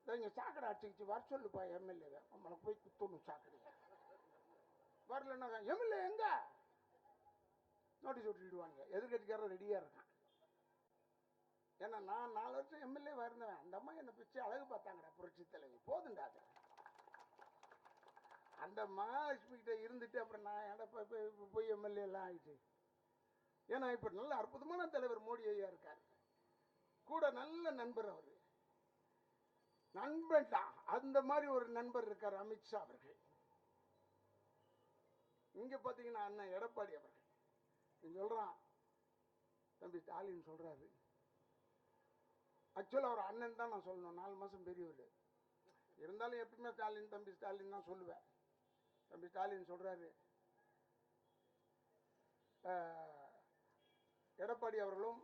இங்கே சாக்கடை அடிச்சுக்கிச்சு வர சொல்லுப்பா எம்எல்ஏவை. நம்மளை போய் குத்தணும் சாக்கடையை. வரலன்னா எம்எல்ஏ எங்க நோட்டீஸ் விட்டுடுவாங்க. எதிர்கட்சிக்காரன் ரெடியாக இருக்கான். ஏன்னா நான் 4 வருஷம் எம்எல்ஏ இருந்தேன். அந்த அம்மா என்னை பிச்சு அழகு பார்த்தாங்கடா புரட்சி தலைவி. போதுண்டாது. அந்த மகாலட்சுமி கிட்ட இருந்துட்டு அப்புறம் நான் ஏன்டா போய் எம்எல்ஏ எல்லாம் ஆயிடுச்சு. ஏன்னா இப்போ நல்ல அற்புதமான தலைவர் மோடி ஐயா இருக்கார். கூட நல்ல நண்பர் அவர். நண்பன் தான். அந்த மாதிரி ஒரு நண்பர் இருக்கார் அமித்ஷா அவர்கள். இங்க பாத்தீங்கன்னா அண்ணன் எடப்பாடி அவர்கள் சொல்றான், தம்பி ஸ்டாலின் சொல்றாரு. ஆக்சுவலா அவர் அண்ணன் தான் நான் சொல்லணும். 4 மாசம் பெரியவர் இருந்தாலும் எப்பவுமே ஸ்டாலின் தம்பி ஸ்டாலின் தான் சொல்லுவேன். தம்பி ஸ்டாலின் சொல்றாரு, எடப்பாடி அவர்களும்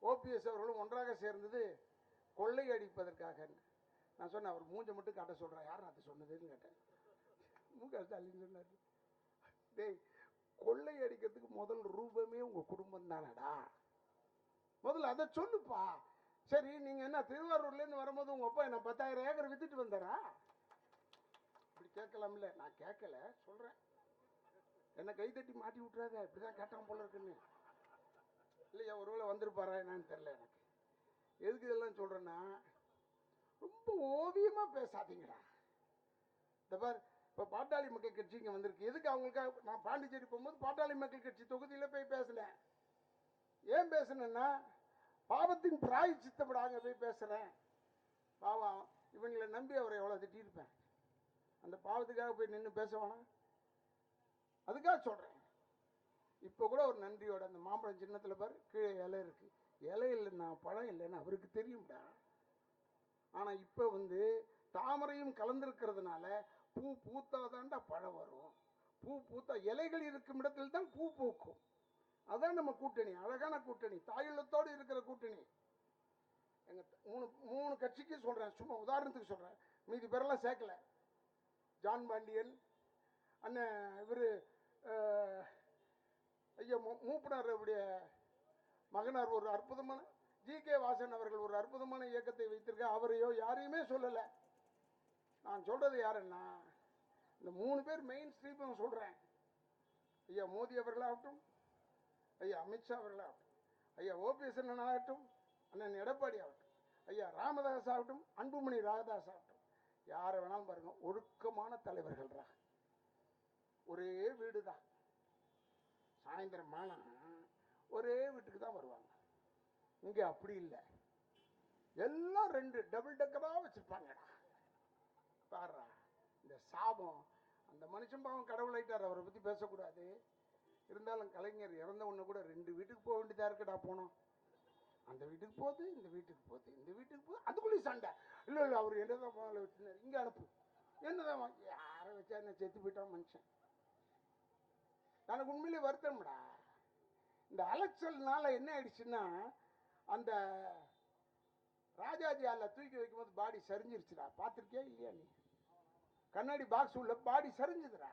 ஓபிஎஸ் அவர்களும் ஒன்றாக சேர்ந்தது கொள்ளை அடிப்பதற்காக. நான் சொன்னேன், அவர் மூஞ்சை மட்டும் காட்ட சொல்கிறேன், யார் அதை சொன்னதுன்னு கேட்டேன். முக ஸ்டாலின் சொன்னார், டேய் கொள்ளை அடிக்கிறதுக்கு முதல் ரூபமே உங்கள் குடும்பம் தானடா, முதல்ல அதை சொல்லுப்பா. சரி, நீங்கள் என்ன திருவாரூர்லேருந்து வரும்போது உங்கள் அப்பா என்ன 10,000 ஏக்கர் வித்துட்டு வந்தாரா? இப்படி கேட்கலாம்ல. நான் கேட்கல, சொல்கிறேன். என்ன கைத்தட்டி மாட்டி விட்டுறாத, இப்படி தான் கேட்டான் போல இருக்குன்னு. இல்லையா, ஒருவேளை வந்திருப்பாரா என்னன்னு தெரில எனக்கு. எதுக்கு இதெல்லாம் சொல்கிறேன்னா, ரொம்ப ஓவியமாக பேசாதீங்கடா. இந்த பார், இப்போ பாட்டாளி மக்கள் கட்சி இங்கே வந்திருக்கு. எதுக்கு அவங்களுக்காக நான் பாண்டிச்சேரி போகும்போது பாட்டாளி மக்கள் கட்சி தொகுதியில் போய் பேசினேன். ஏன் பேசுனேன்னா, பாவத்தின் பிராயச்சித்தப்படாங்க போய் பேசுகிறேன். பாவம், இவங்களை நம்பி அவரை எவ்வளோ திட்டிருப்பேன். அந்த பாவத்துக்காக போய் நின்று பேசுவானா? அதுக்காக சொல்கிறேன். இப்போ கூட ஒரு நன்றியோட அந்த மாம்பழம் சின்னத்தில் பாரு, கீழே இலை இருக்கு. இலை இல்லைன்னா பழம் இல்லைன்னு அவருக்கு தெரியும்டா. ஆனால் இப்போ தாமரையும் கலந்திருக்கிறதுனால பூ பூத்தாதான்டா பழம் வரும். பூ பூத்தா இலைகள் இருக்கும் இடத்தில் தான் பூ பூக்கும். அதான் நம்ம கூட்டணி, அழகான கூட்டணி, தாயுள்ளத்தோடு இருக்கிற கூட்டணி. எங்கள் மூணு கட்சிக்கு சொல்கிறேன், சும்மா உதாரணத்துக்கு சொல்கிறேன், மீதி பேரெல்லாம் சேர்க்கல. ஜான் பாண்டியன் அண்ணன், இவர் ஐயா மூப்பனார் அவருடைய மகனார் ஒரு அற்புதமான ஜி.கே. வாசன் அவர்கள் ஒரு அற்புதமான இயக்கத்தை வைத்திருக்க. அவரையோ யாரையுமே சொல்லலை. நான் சொல்றது யாருன்னா, இந்த 3 பேர் மெயின் ஸ்ட்ரீம் சொல்றேன். ஐயா மோடி அவர்களாகட்டும், ஐயா அமித்ஷா அவர்களாகட்டும், ஐயா ஓபிஎஸ் அண்ணன் ஆகட்டும், அண்ணன் எடப்பாடி ஆகட்டும், ஐயா ராமதாஸ் ஆகட்டும், அன்புமணி ராமதாஸ் ஆகட்டும், யாரை வேணாலும் பாருங்க, ஒழுக்கமான தலைவர்கள்ரா. ஒரே வீடு தான், சாயந்தரம் ஆனா ஒரே வீட்டுக்கு தான் வருவாங்க. இங்கே அப்படி இல்லை, எல்லாம் 2 டபுள் டெக்கராக வச்சிருப்பாங்கடா. பாடுறா இந்த சாபம். அந்த மனுஷன் பாவம் கடவுள் ஆயிட்டார், அவரை பற்றி பேசக்கூடாது. இருந்தாலும் கலைஞர் இறந்த உடனே கூட 2 வீட்டுக்கு போக வேண்டியதாக இருக்குடா. போனோம், அந்த வீட்டுக்கு போகுது, இந்த வீட்டுக்கு போகுது, இந்த வீட்டுக்கு போகுது, அதுக்குள்ளேயும் சண்டை. இல்லை இல்லை, அவர் என்னதான் முதல்ல வச்சுருந்தார், இங்கே அனுப்பு, என்னதான் யாரை வச்சா என்ன, செத்து போயிட்டான் மனுஷன். எனக்கு உண்மையிலே வருத்தம்டா. இந்த அலைச்சல்னால என்ன ஆயிடுச்சுன்னா, அந்த ராஜாஜி ஆல தூக்கி வைக்கும்போது பாடி சரிஞ்சிருச்சுடா. பார்த்துருக்கியா இல்லையா நீ? கண்ணாடி பாக்ஸ் உள்ள பாடி சரிஞ்சுதுடா.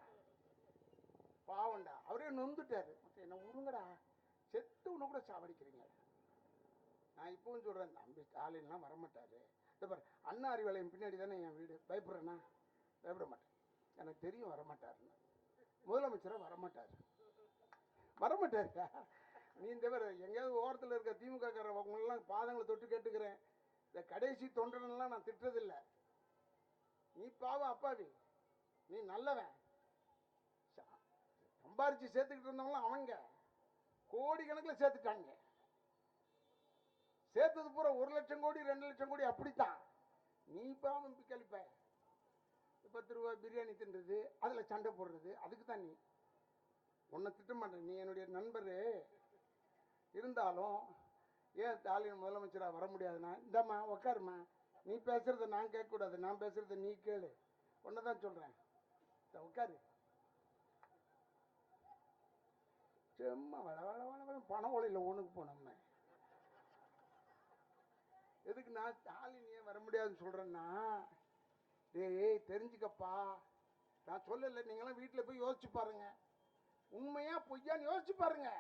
பாவண்டா, அவரே நொந்துட்டாரு. என்ன விடுங்கடா, செத்து ஒன்று கூட சாவடிக்கிறீங்க. நான் இப்பவும் சொல்கிறேன், தம்பி ஸ்டாலின்லாம் வரமாட்டாரு. இந்த பாரு, அண்ணா அறிவாலயம் பின்னாடி தானே என் வீடு. பயப்படுறேன்னா? பயப்பட மாட்டேன், எனக்கு தெரியும் வரமாட்டாருன்னு. முதலமைச்சராக வரமாட்டார், வரமாட்டாருக்கா? நீ இந்த பேர் எங்கேயாவது ஓரத்தில் இருக்க திமுக காரவங்களெல்லாம் பாதங்களை தொட்டு கேட்டுக்கிறேன், இந்த கடைசி தொண்டனெல்லாம் நான் திட்டுறதில்லை. நீ பாவம் அப்பாவி, நீ நல்லவன். சம்பாரிச்சு சேர்த்துக்கிட்டு இருந்தவங்களாம் அவங்க கோடிக்கணக்கில் சேர்த்துட்டாங்க. சேர்த்தது பூரா 1 லட்சம் கோடி 2 லட்சம் கோடி அப்படித்தான். நீ பாவம் கழிப்ப. 10 ரூபா பிரியாணி தின்றது, அதில் சண்டை போடுறது, அதுக்கு தான் நீ. உன்னை திட்ட மாட்டேன், நீ என்னுடைய நண்பர். இருந்தாலும் ஏன் ஸ்டாலின் முதலமைச்சராக வர முடியாதுன்னா, இந்தம்மா உக்காருமா, நீ பேசுறத நான் கேட்கக்கூடாது, நான் பேசுறத நீ கேளு. ஒன்றை தான் சொல்கிறேன், உட்காரு. சும்மா வள வள வள பண ஓலையில் ஒன்றுக்கு போனோம்மே. எதுக்கு நான் ஸ்டாலின் ஏன் வர முடியாதுன்னு சொல்கிறேன்னா, டேய் தெரிஞ்சுக்கப்பா, நான் சொல்லலை, நீங்களாம் வீட்டில் போய் யோசிச்சு பாருங்க, உண்மையா பொய்யான்னு யோசிச்சு பாருங்க.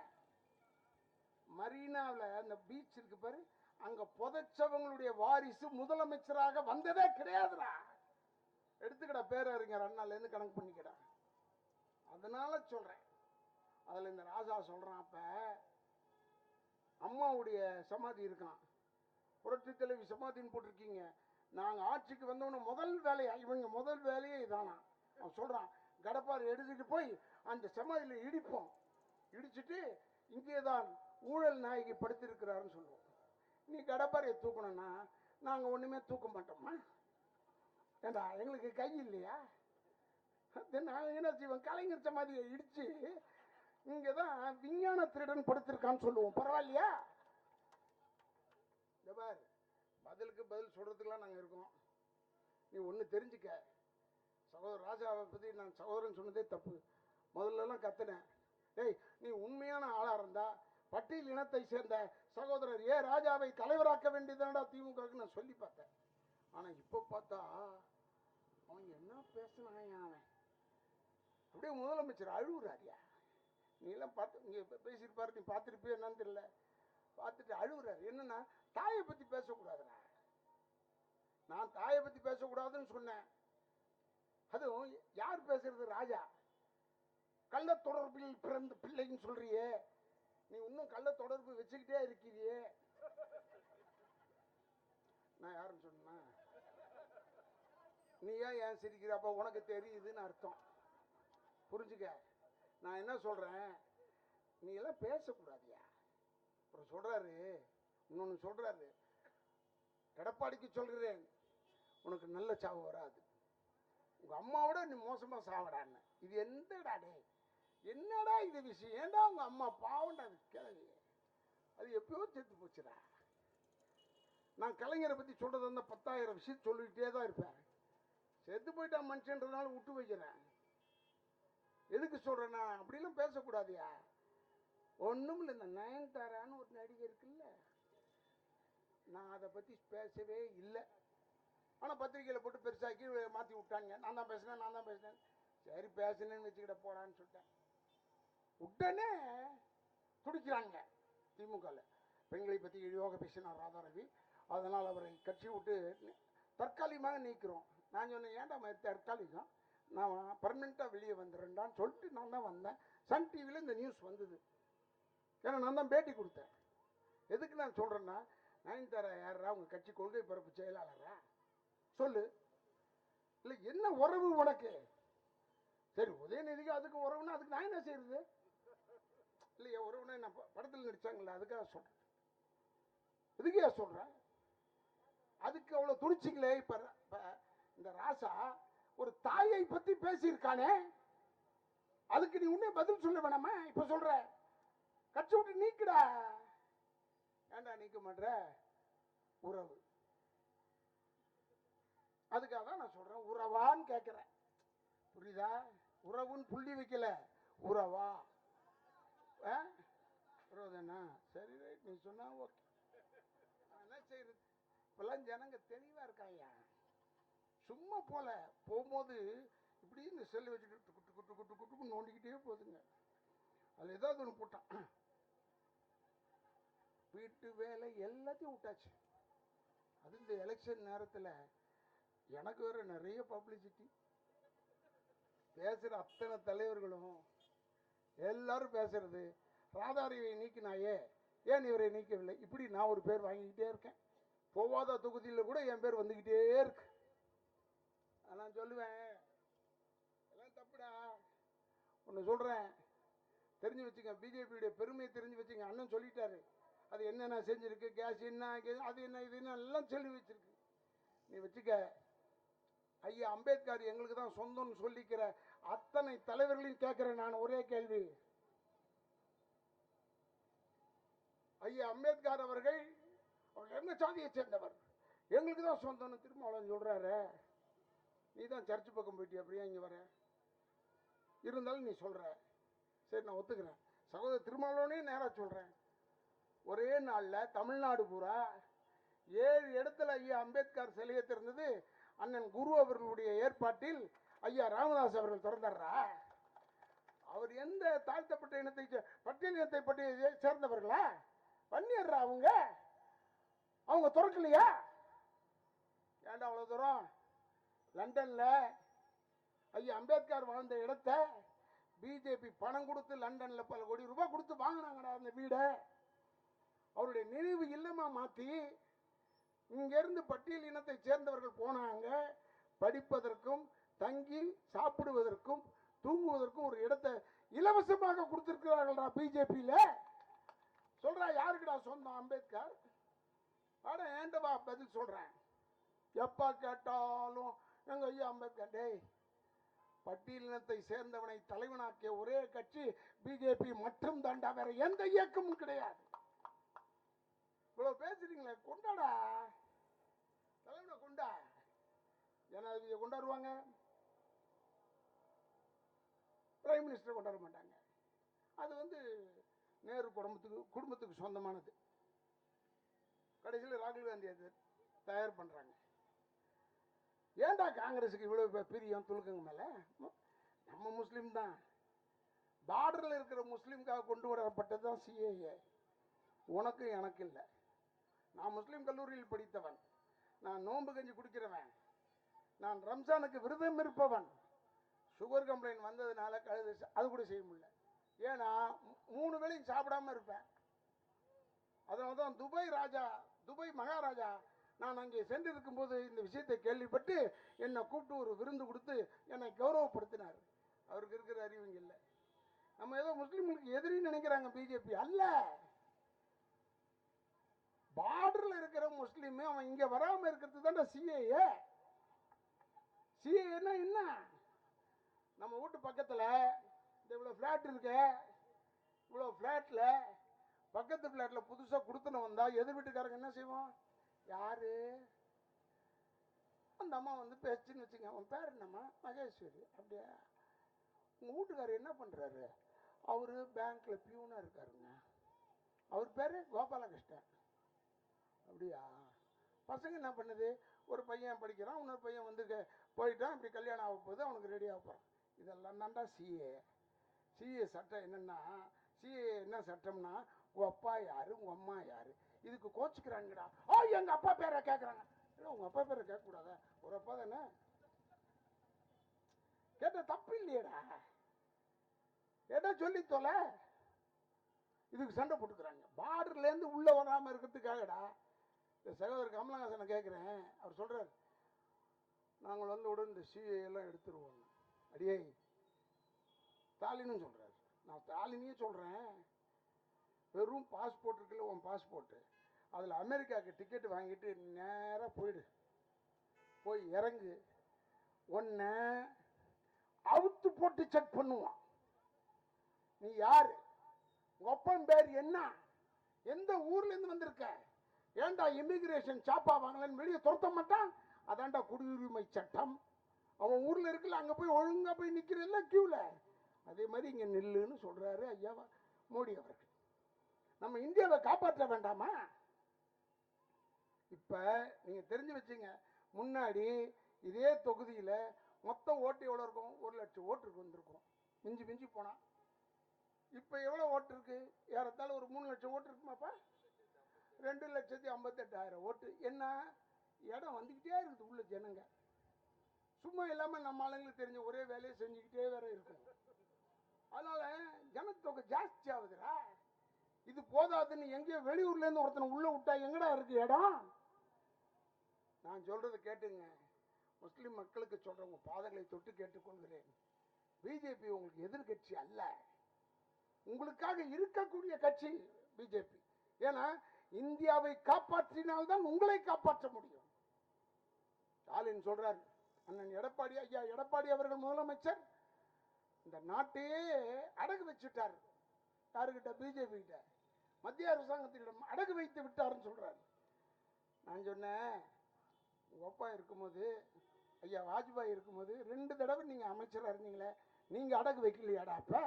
மரீனாவில் அந்த பீச் இருக்கு பாரு, அங்கே புதைச்சவங்களுடைய வாரிசு முதலமைச்சராக வந்ததே கிடையாதுடா. எடுத்துக்கடா, பேரறிஞர் அண்ணாலேருந்து கணக்கு பண்ணிக்கடா. அதனால சொல்கிறேன். அதில் இந்த ராஜா சொல்கிறான், அப்போ அம்மாவுடைய சமாதி இருக்கான், புரட்சி தலைவி சமாதின்னு போட்டிருக்கீங்க. நாங்கள் ஆட்சிக்கு வந்தவன முதல் வேலையா, இவங்க முதல் வேலையே இதானா. அவன் சொல்கிறான், கடப்பாறை எடுத்துட்டு போய் அந்த சமாதியில் இடிப்போம், இடிச்சுட்டு இங்கே தான் ஊழல் நாயகி படுத்திருக்கிறாருன்னு சொல்லுவோம். நீ கடப்பாறையை தூக்கணும்னா நாங்கள் ஒன்றுமே தூக்க மாட்டோமா? ஏண்டா எங்களுக்கு கை இல்லையா? நாங்கள் என்ன செய்வோம், கலைஞர் சமாதியை இடித்து இங்கே தான் விஞ்ஞான திருடன் படுத்திருக்கான்னு சொல்லுவோம். பரவாயில்லையா? இந்த பார், பதிலுக்கு பதில் சொல்கிறதுக்கெலாம் நாங்கள் இருக்கோம். நீ ஒன்று தெரிஞ்சுக்க, சகோதரர் ராஜாவை பற்றி நான் சகோதரன் சொன்னதே தப்பு. முதல்லலாம் கத்துனேன், டேய் நீ உண்மையான ஆளாக இருந்தால் பட்டியல் இனத்தை சேர்ந்த சகோதரர் ராஜாவை தலைவராக்க வேண்டியதானடா திமுகவுக்கு நான் சொல்லி பார்த்தேன். ஆனா இப்ப பார்த்தா அவன் என்ன பேசினான், அவன் அப்படியே முதலமைச்சர் அழுகுறாரியா. நீ எல்லாம் பார்த்து இங்க பேசியிருப்பாரு, நீ பார்த்துருப்பிய என்னன்னு தெரியல. பார்த்துட்டு அழுகுறாரு. என்னன்னா, தாயை பத்தி பேசக்கூடாதுடா. நான் தாயை பத்தி பேசக்கூடாதுன்னு சொன்னேன். அதுவும் யார் பேசுறது? ராஜா. கள்ள தொடர்பில் பிறந்த பிள்ளைன்னு சொல்றியே, நீ இன்னும் கள்ள தொடர்பு வச்சுக்கிட்டே இருக்கிறியே. நான் யாருன்னு சொன்னா, நீ ஏன் சிரிக்கிற? அப்ப உனக்கு தெரியுதுன்னு அர்த்தம். புரிஞ்சுக்க. நான் என்ன சொல்றேன், நீ எல்லாம் பேசக்கூடாதியா. அப்புறம் சொல்றாரு, இன்னொன்னு சொல்றாரு, எடப்பாடிக்கு சொல்கிறேன், உனக்கு நல்ல சாவு வராது, உங்க அம்மாவோட நீ மோசமா சாவடான்னு. இது எந்தடா டே, என்னடா இது விஷயம்? ஏண்டா உங்க அம்மா பாவண்டா, அது கிளவி, அது எப்பயோ செத்து போச்சுடா. நான் கலைஞரை பத்தி சொல்றது அந்த 10,000 விஷயம் சொல்லிக்கிட்டே தான் இருப்பேன். செத்து போயிட்டான் மனுஷன்றதுனால விட்டு வைக்கிறேன். எதுக்கு சொல்றேன்னா, அப்படிலாம் பேசக்கூடாதியா. ஒண்ணும் இல்லை, இந்த நயன்தாரான்னு ஒரு நடிகை இருக்குல்ல, நான் அதை பத்தி பேசவே இல்லை. ஆனா பத்திரிகையில போட்டு பெருசாக்கி மாத்தி விட்டாங்க. நான் தான் பேசினேன். சரி பேசினேன்னு வச்சுக்கிட்ட போடான்னு சொல்லிட்டேன். உடனே துடிக்கிறாங்க திமுகவில். பெண்களை பத்தி இழிவாக பேசினார் ராதாரவி, அதனால் அவரை கட்சி விட்டு தற்காலிகமாக நீக்கிறோம். நான் சொன்னேன், ஏன்டா தற்காலிகம், நான் பர்மனெண்ட்டாக வெளியே வந்துடுறேன்டான்னு சொல்லிட்டு நான் தான் வந்தேன். சன் டிவியில் இந்த நியூஸ் வந்தது. ஏன்னா நான் தான் பேட்டி கொடுத்தேன். எதுக்கு நான் சொல்கிறேன்னா, நயன்தாரா யாரா உங்கள் கட்சி கொள்கை பரப்பு செயலாளரா சொல்லு. இல்லை என்ன உறவு உனக்கு? சரி உதயநிதிக்கு அதுக்கு உறவுன்னா அதுக்கு நான் என்ன செய்யறது? இல்லையா உறவுனா என்ன, படத்தில் நடிச்சாங்களே அதுக்காக சொல்கிறேன். இதுக்கே சொல்கிறேன். அதுக்கு அவ்வளோ துணிச்சிங்களே. இப்போ இந்த ராசா ஒரு தாயை பற்றி பேசியிருக்கானே, அதுக்கு நீ உன்னே பதில் சொல்ல வேணாமா? இப்போ சொல்ற கட்சி விட்டு நீக்குடா. ஏண்டா நீக்க மாட்ற? உறவு. அதுக்காக தான் நான் சொல்றேன், உறவான்னு கேட்கிறேன். புரியுதா? உறவுன்னு புள்ளி வைக்கல, உறவா. உறவுதானா? சரி ரைட், நீ சொன்னா ஓகே. என்ன செய்யறது? இப்பெல்லாம் ஜனங்க தெளிவா இருக்காங்க. சும்மா போல போகும்போது இப்படி இந்த செல்லு வச்சுட்டு குட்டு குட்டு குட்டு குட்டு நோண்டிக்கிட்டே போகுதுங்க. அதில் ஏதாவது ஒன்று போட்டான். வீட்டு வேலை எல்லாத்தையும் விட்டாச்சு. அது இந்த எலெக்ஷன் நேரத்தில் எனக்கு வேற நிறைய பப்ளிசிட்டி. பேசுகிற அத்தனை தலைவர்களும் எல்லாரும் பேசுறது, ராதாரவியை நீக்கினாயே, ஏன் இவரை நீக்கவில்லை, இப்படி நான் ஒரு பேர் வாங்கிக்கிட்டே இருக்கேன். போவாத தொகுதியில் கூட என் பேர் வந்துக்கிட்டே இருக்கு. நான் சொல்லுவேன், எல்லாம் தப்புடா. ஒன்று சொல்கிறேன், தெரிஞ்சு வச்சுங்க, பிஜேபியுடைய பெருமையை தெரிஞ்சு வச்சுங்க. அண்ணன் சொல்லிட்டாரு, அது என்னென்ன செஞ்சுருக்கு, கேஸ் என்ன, அது என்ன, இது என்ன எல்லாம் சொல்லி வச்சிருக்கு. நீ வச்சுக்க. ஐயா அம்பேத்கர் எங்களுக்கு தான் சொந்தம்னு சொல்லிக்கிற அத்தனை தலைவர்களையும் கேட்கிறேன் நான் ஒரே கேள்வி. ஐயா அம்பேத்கர் அவர்கள் என்ன சாதியை சேர்ந்தவர், எங்களுக்கு தான் சொந்தம்னு திருமாவளவன் சொல்றாரு. நீ தான் சர்ச்சு பக்கம் போயிட்டியா, அப்படியே இங்கே வர இருந்தாலும் நீ சொல்ற. சரி நான் ஒத்துக்கிறேன். சகோதரர் திருமாவளவனே நேராக சொல்றேன். ஒரே நாளில் தமிழ்நாடு பூரா 7 இடத்துல ஐயா அம்பேத்கர் சிலையை திறந்தது அண்ணன் குரு அவர்களுடைய ஏற்பாட்டில் ஐயா ராமதாஸ் அவர்கள் திறந்தாரா? அவர் எந்த தாழ்த்தப்பட்ட இனத்தை, பட்டியல் இனத்தை பட்டியலை சேர்ந்தவர்களா? பண்ணிடுறா அவங்க திறக்கலையா? ஏண்டா அவ்வளவு தூரம்? லண்டன்ல ஐயா அம்பேத்கர் வாழ்ந்த இடத்த பிஜேபி பணம் கொடுத்து லண்டன்ல பல கோடி ரூபாய் கொடுத்து வாங்கினாங்கடா அந்த வீடை. அவருடைய நினைவு இல்லமா மாத்தி இங்கிருந்து பட்டியல் இனத்தை சேர்ந்தவர்கள் போனாங்க. படிப்பதற்கும் தங்கி சாப்பிடுவதற்கும் தூங்குவதற்கும் ஒரு இடத்தை இலவசமாக கொடுத்திருக்கிறார்களா பிஜேபியில? சொல்றா, யாருக்குடா சொந்தம் அம்பேத்கர்? ஆட ஏண்டவா பதில் சொல்றேன். எப்ப கேட்டாலும் எங்க ஐயா அம்பேத்கர். டேய், பட்டியலினத்தை சேர்ந்தவனை தலைவனாக்கிய ஒரே கட்சி பிஜேபி மட்டும் தாண்டா, வேற எந்த இயக்கமும் கிடையாது. இவ்வளவு பேசுறீங்களே, கொண்டாடா, தலைவனை கொண்டா. ஜனாதிபதியை கொண்டாடுவாங்க, பிரைம் மினிஸ்டரை கொண்டாட மாட்டாங்க. அது நேரு குடும்பத்துக்கு சொந்தமானது. கடைசியில் ராகுல் காந்தி அது தயார் பண்றாங்க. ஏன்டா காங்கிரஸுக்கு இவ்வளோ பிரியம் துளுக்குங்க மேலே? நம்ம முஸ்லீம் தான். பார்டரில் இருக்கிற முஸ்லீம்காக கொண்டு வரப்பட்டது தான் சிஏஏ. உனக்கு எனக்கு இல்லை. நான் முஸ்லீம் கல்லூரியில் படித்தவன், நான் நோன்பு கஞ்சி குடிக்கிறவன், நான் ரம்ஜானுக்கு விரதம் இருப்பவன். சுகர் கம்ப்ளைண்ட் வந்ததுனால அது கூட செய்ய முடியல. ஏன்னா 3 வேளையும் சாப்பிடாம இருப்பேன். அதனால தான் துபாய் மகாராஜா நான் அங்கே சென்று இருக்கும்போது இந்த விஷயத்தை கேள்விப்பட்டு என்னை கூப்பிட்டு ஒரு விருந்து கொடுத்து என்னை கௌரவப்படுத்தினார். அவருக்கு இருக்கிற அறிவுங்க இல்லை. நம்ம ஏதோ முஸ்லீம்களுக்கு எதிரின்னு நினைக்கிறாங்க பிஜேபி. அல்ல, பார்டர்ல இருக்கிற முஸ்லீம் அவன் இங்க வராம இருக்கிறது தான் சிஏஏ. சிஏஏன்னா என்ன? நம்ம வீட்டு பக்கத்துல இந்த இவ்வளவு பிளாட் இருக்கு, இவ்வளவு பிளாட்ல பக்கத்து பிளாட்ல புதுசா கொடுத்துன்னு வந்தா எதிர் வீட்டுக்காரங்க என்ன செய்வோம்? யாரு அந்த அம்மா வந்து பேச்சுன்னு வச்சுங்க, அவன் பேர் என்னம்மா? மகேஸ்வரி. அப்படியா? உங்க வீட்டுக்காரர் என்ன பண்றாரு? அவரு பேங்க்ல பியூனா இருக்காருங்க. அவர் பேரு கோபாலகிருஷ்ணன். அப்படியா? பசங்க என்ன பண்ணுது? ஒரு பையன் படிக்கிறான், இன்னொரு பையன் வந்து போயிட்டான், இப்படி கல்யாணம் ஆக போகுது, அவனுக்கு ரெடி ஆக போகிறான். இதெல்லாம் தான்டா சிஏ. சிஏ சட்டம் என்னன்னா, சிஏ என்ன சட்டம்னா, உங்கள் அப்பா யாரு, உங்கள் அம்மா யாரு, இதுக்கு கோச்சிக்கிறாங்கடா. எங்கள் அப்பா பேரை கேட்குறாங்க. இல்லை, உங்கள் அப்பா பேரை கேட்கக்கூடாதா? ஒரு அப்பா தானே கேட்ட, தப்பு இல்லையடா, கேட்டா சொல்லி தொலை. இதுக்கு சண்டை போட்டுக்கிறாங்க. பார்டர்லேருந்து உள்ளே வராமல் இருக்கிறதுக்காகடா. இந்த சகோதரர் கமலஹாசனை கேட்குறேன், அவர் சொல்கிறார், நாங்கள் வந்து உடனே இந்த சிஏ எல்லாம் எடுத்துருவோம். அடியே ஸ்டாலின்னு சொல்கிறார். நான் ஸ்டாலினையே சொல்கிறேன், வெறும் பாஸ்போர்ட் இருக்குல்ல, உன் பாஸ்போர்ட்டு, அதில் அமெரிக்காவுக்கு டிக்கெட் வாங்கிட்டு நேராக போயிடு, போய் இறங்கு, ஒன்றை அவுத்து போட்டு செக் பண்ணுவான். நீ யாரு, உங்க அப்பன் பேர் என்ன, எந்த ஊர்லேருந்து வந்திருக்க, ஏன்டா இமிகிரேஷன் சாப்பா வாங்கலன்னு வெளியே துரத்த மாட்டான். அதான்டா குடியுரிமை சட்டம். அவன் ஊரில் இருக்குல்ல, அங்கே போய் ஒழுங்காக போய் நிற்கிறல்ல கியூவில், அதே மாதிரி இங்கே நில்லுன்னு சொல்கிறாரு ஐயா மோடி அவர்கள். நம்ம இந்தியாவை காப்பாற்ற வேண்டாமா? இப்போ நீங்கள் தெரிஞ்சு வச்சுங்க, முன்னாடி இதே தொகுதியில் மொத்த ஓட்டு எவ்வளோ இருக்கும்? 1,00,000 ஓட்டுருக்கு வந்திருக்கும் மிஞ்சி மிஞ்சி போனால். இப்போ எவ்வளோ ஓட்டு இருக்கு? ஏறத்தாழ ஒரு 3 லட்சம் ஓட்டு இருக்குமாப்பா? 2,58,000 ஓட்டு. என்ன இடம் வந்துக்கிட்டே இருக்குது உள்ள ஜனங்க. சும்மா இல்லாமல் நம்ம ஆளுங்களுக்கு தெரிஞ்ச ஒரே வேலையை செஞ்சுக்கிட்டே வேற இருக்கணும். அதனால ஜனத்தொகை ஜாஸ்தி ஆகுதுடா. இது போதாதுன்னு எங்கேயோ வெளியூர்லேருந்து ஒருத்தனை உள்ள விட்டா எங்கடா இருக்கு இடம்? நான் சொல்றதை கேட்டுங்க, முஸ்லிம் மக்களுக்கு சொல்றவங்க பாதங்களை தொட்டு கேட்டுக்கொள்கிறேன். பிஜேபி உங்களுக்கு எதிர்கட்சி அல்ல, உங்களுக்காக இருக்கக்கூடிய கட்சி பிஜேபி. ஏன்னா இந்தியாவை காப்பாற்றினால்தான் உங்களை காப்பாற்ற முடியும். ஸ்டாலின் சொல்றாரு, அண்ணன் எடப்பாடி ஐயா எடப்பாடி அவர்கள் முதலமைச்சர் இந்த நாட்டையே அடகு வச்சுட்டார். யாருக்கிட்ட? பிஜேபி கிட்ட, மத்திய அரசாங்கத்திடம் அடகு வைத்து விட்டாருன்னு சொல்றாரு. நான் சொன்னேன், உங்க அப்பா இருக்கும்போது, ஐயா வாஜ்பாய் இருக்கும்போது 2 தடவை நீங்க அமைச்சராக இருந்தீங்களே, நீங்க அடகு வைக்கலையாடா? அப்ப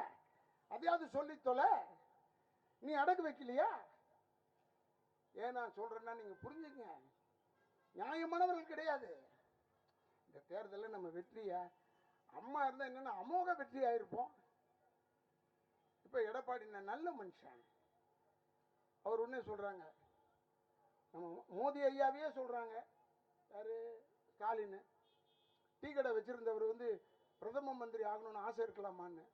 அதையாவது சொல்லி தொலை. நீ அடகு வைக்கலையா? ஏன் நான் சொல்றேன்னா நீங்க புரிஞ்சுங்க, நியாயமானவர்கள் கிடையாது. இந்த தேர்தலில் நம்ம வெற்றியா, அம்மா இருந்தா என்னன்னா அமோக வெற்றி ஆயிருப்போம். இப்ப எடப்பாடி நல்ல மனுஷன், அவர் ஒன்னே சொல்றாங்க, நம்ம மோடி ஐயாவே சொல்றாங்க. யாரு? ஸ்டாலின். டீ கடை வச்சிருந்தவர் வந்து பிரதம மந்திரி ஆகணும்னு ஆசை இருக்கலாமான்னு.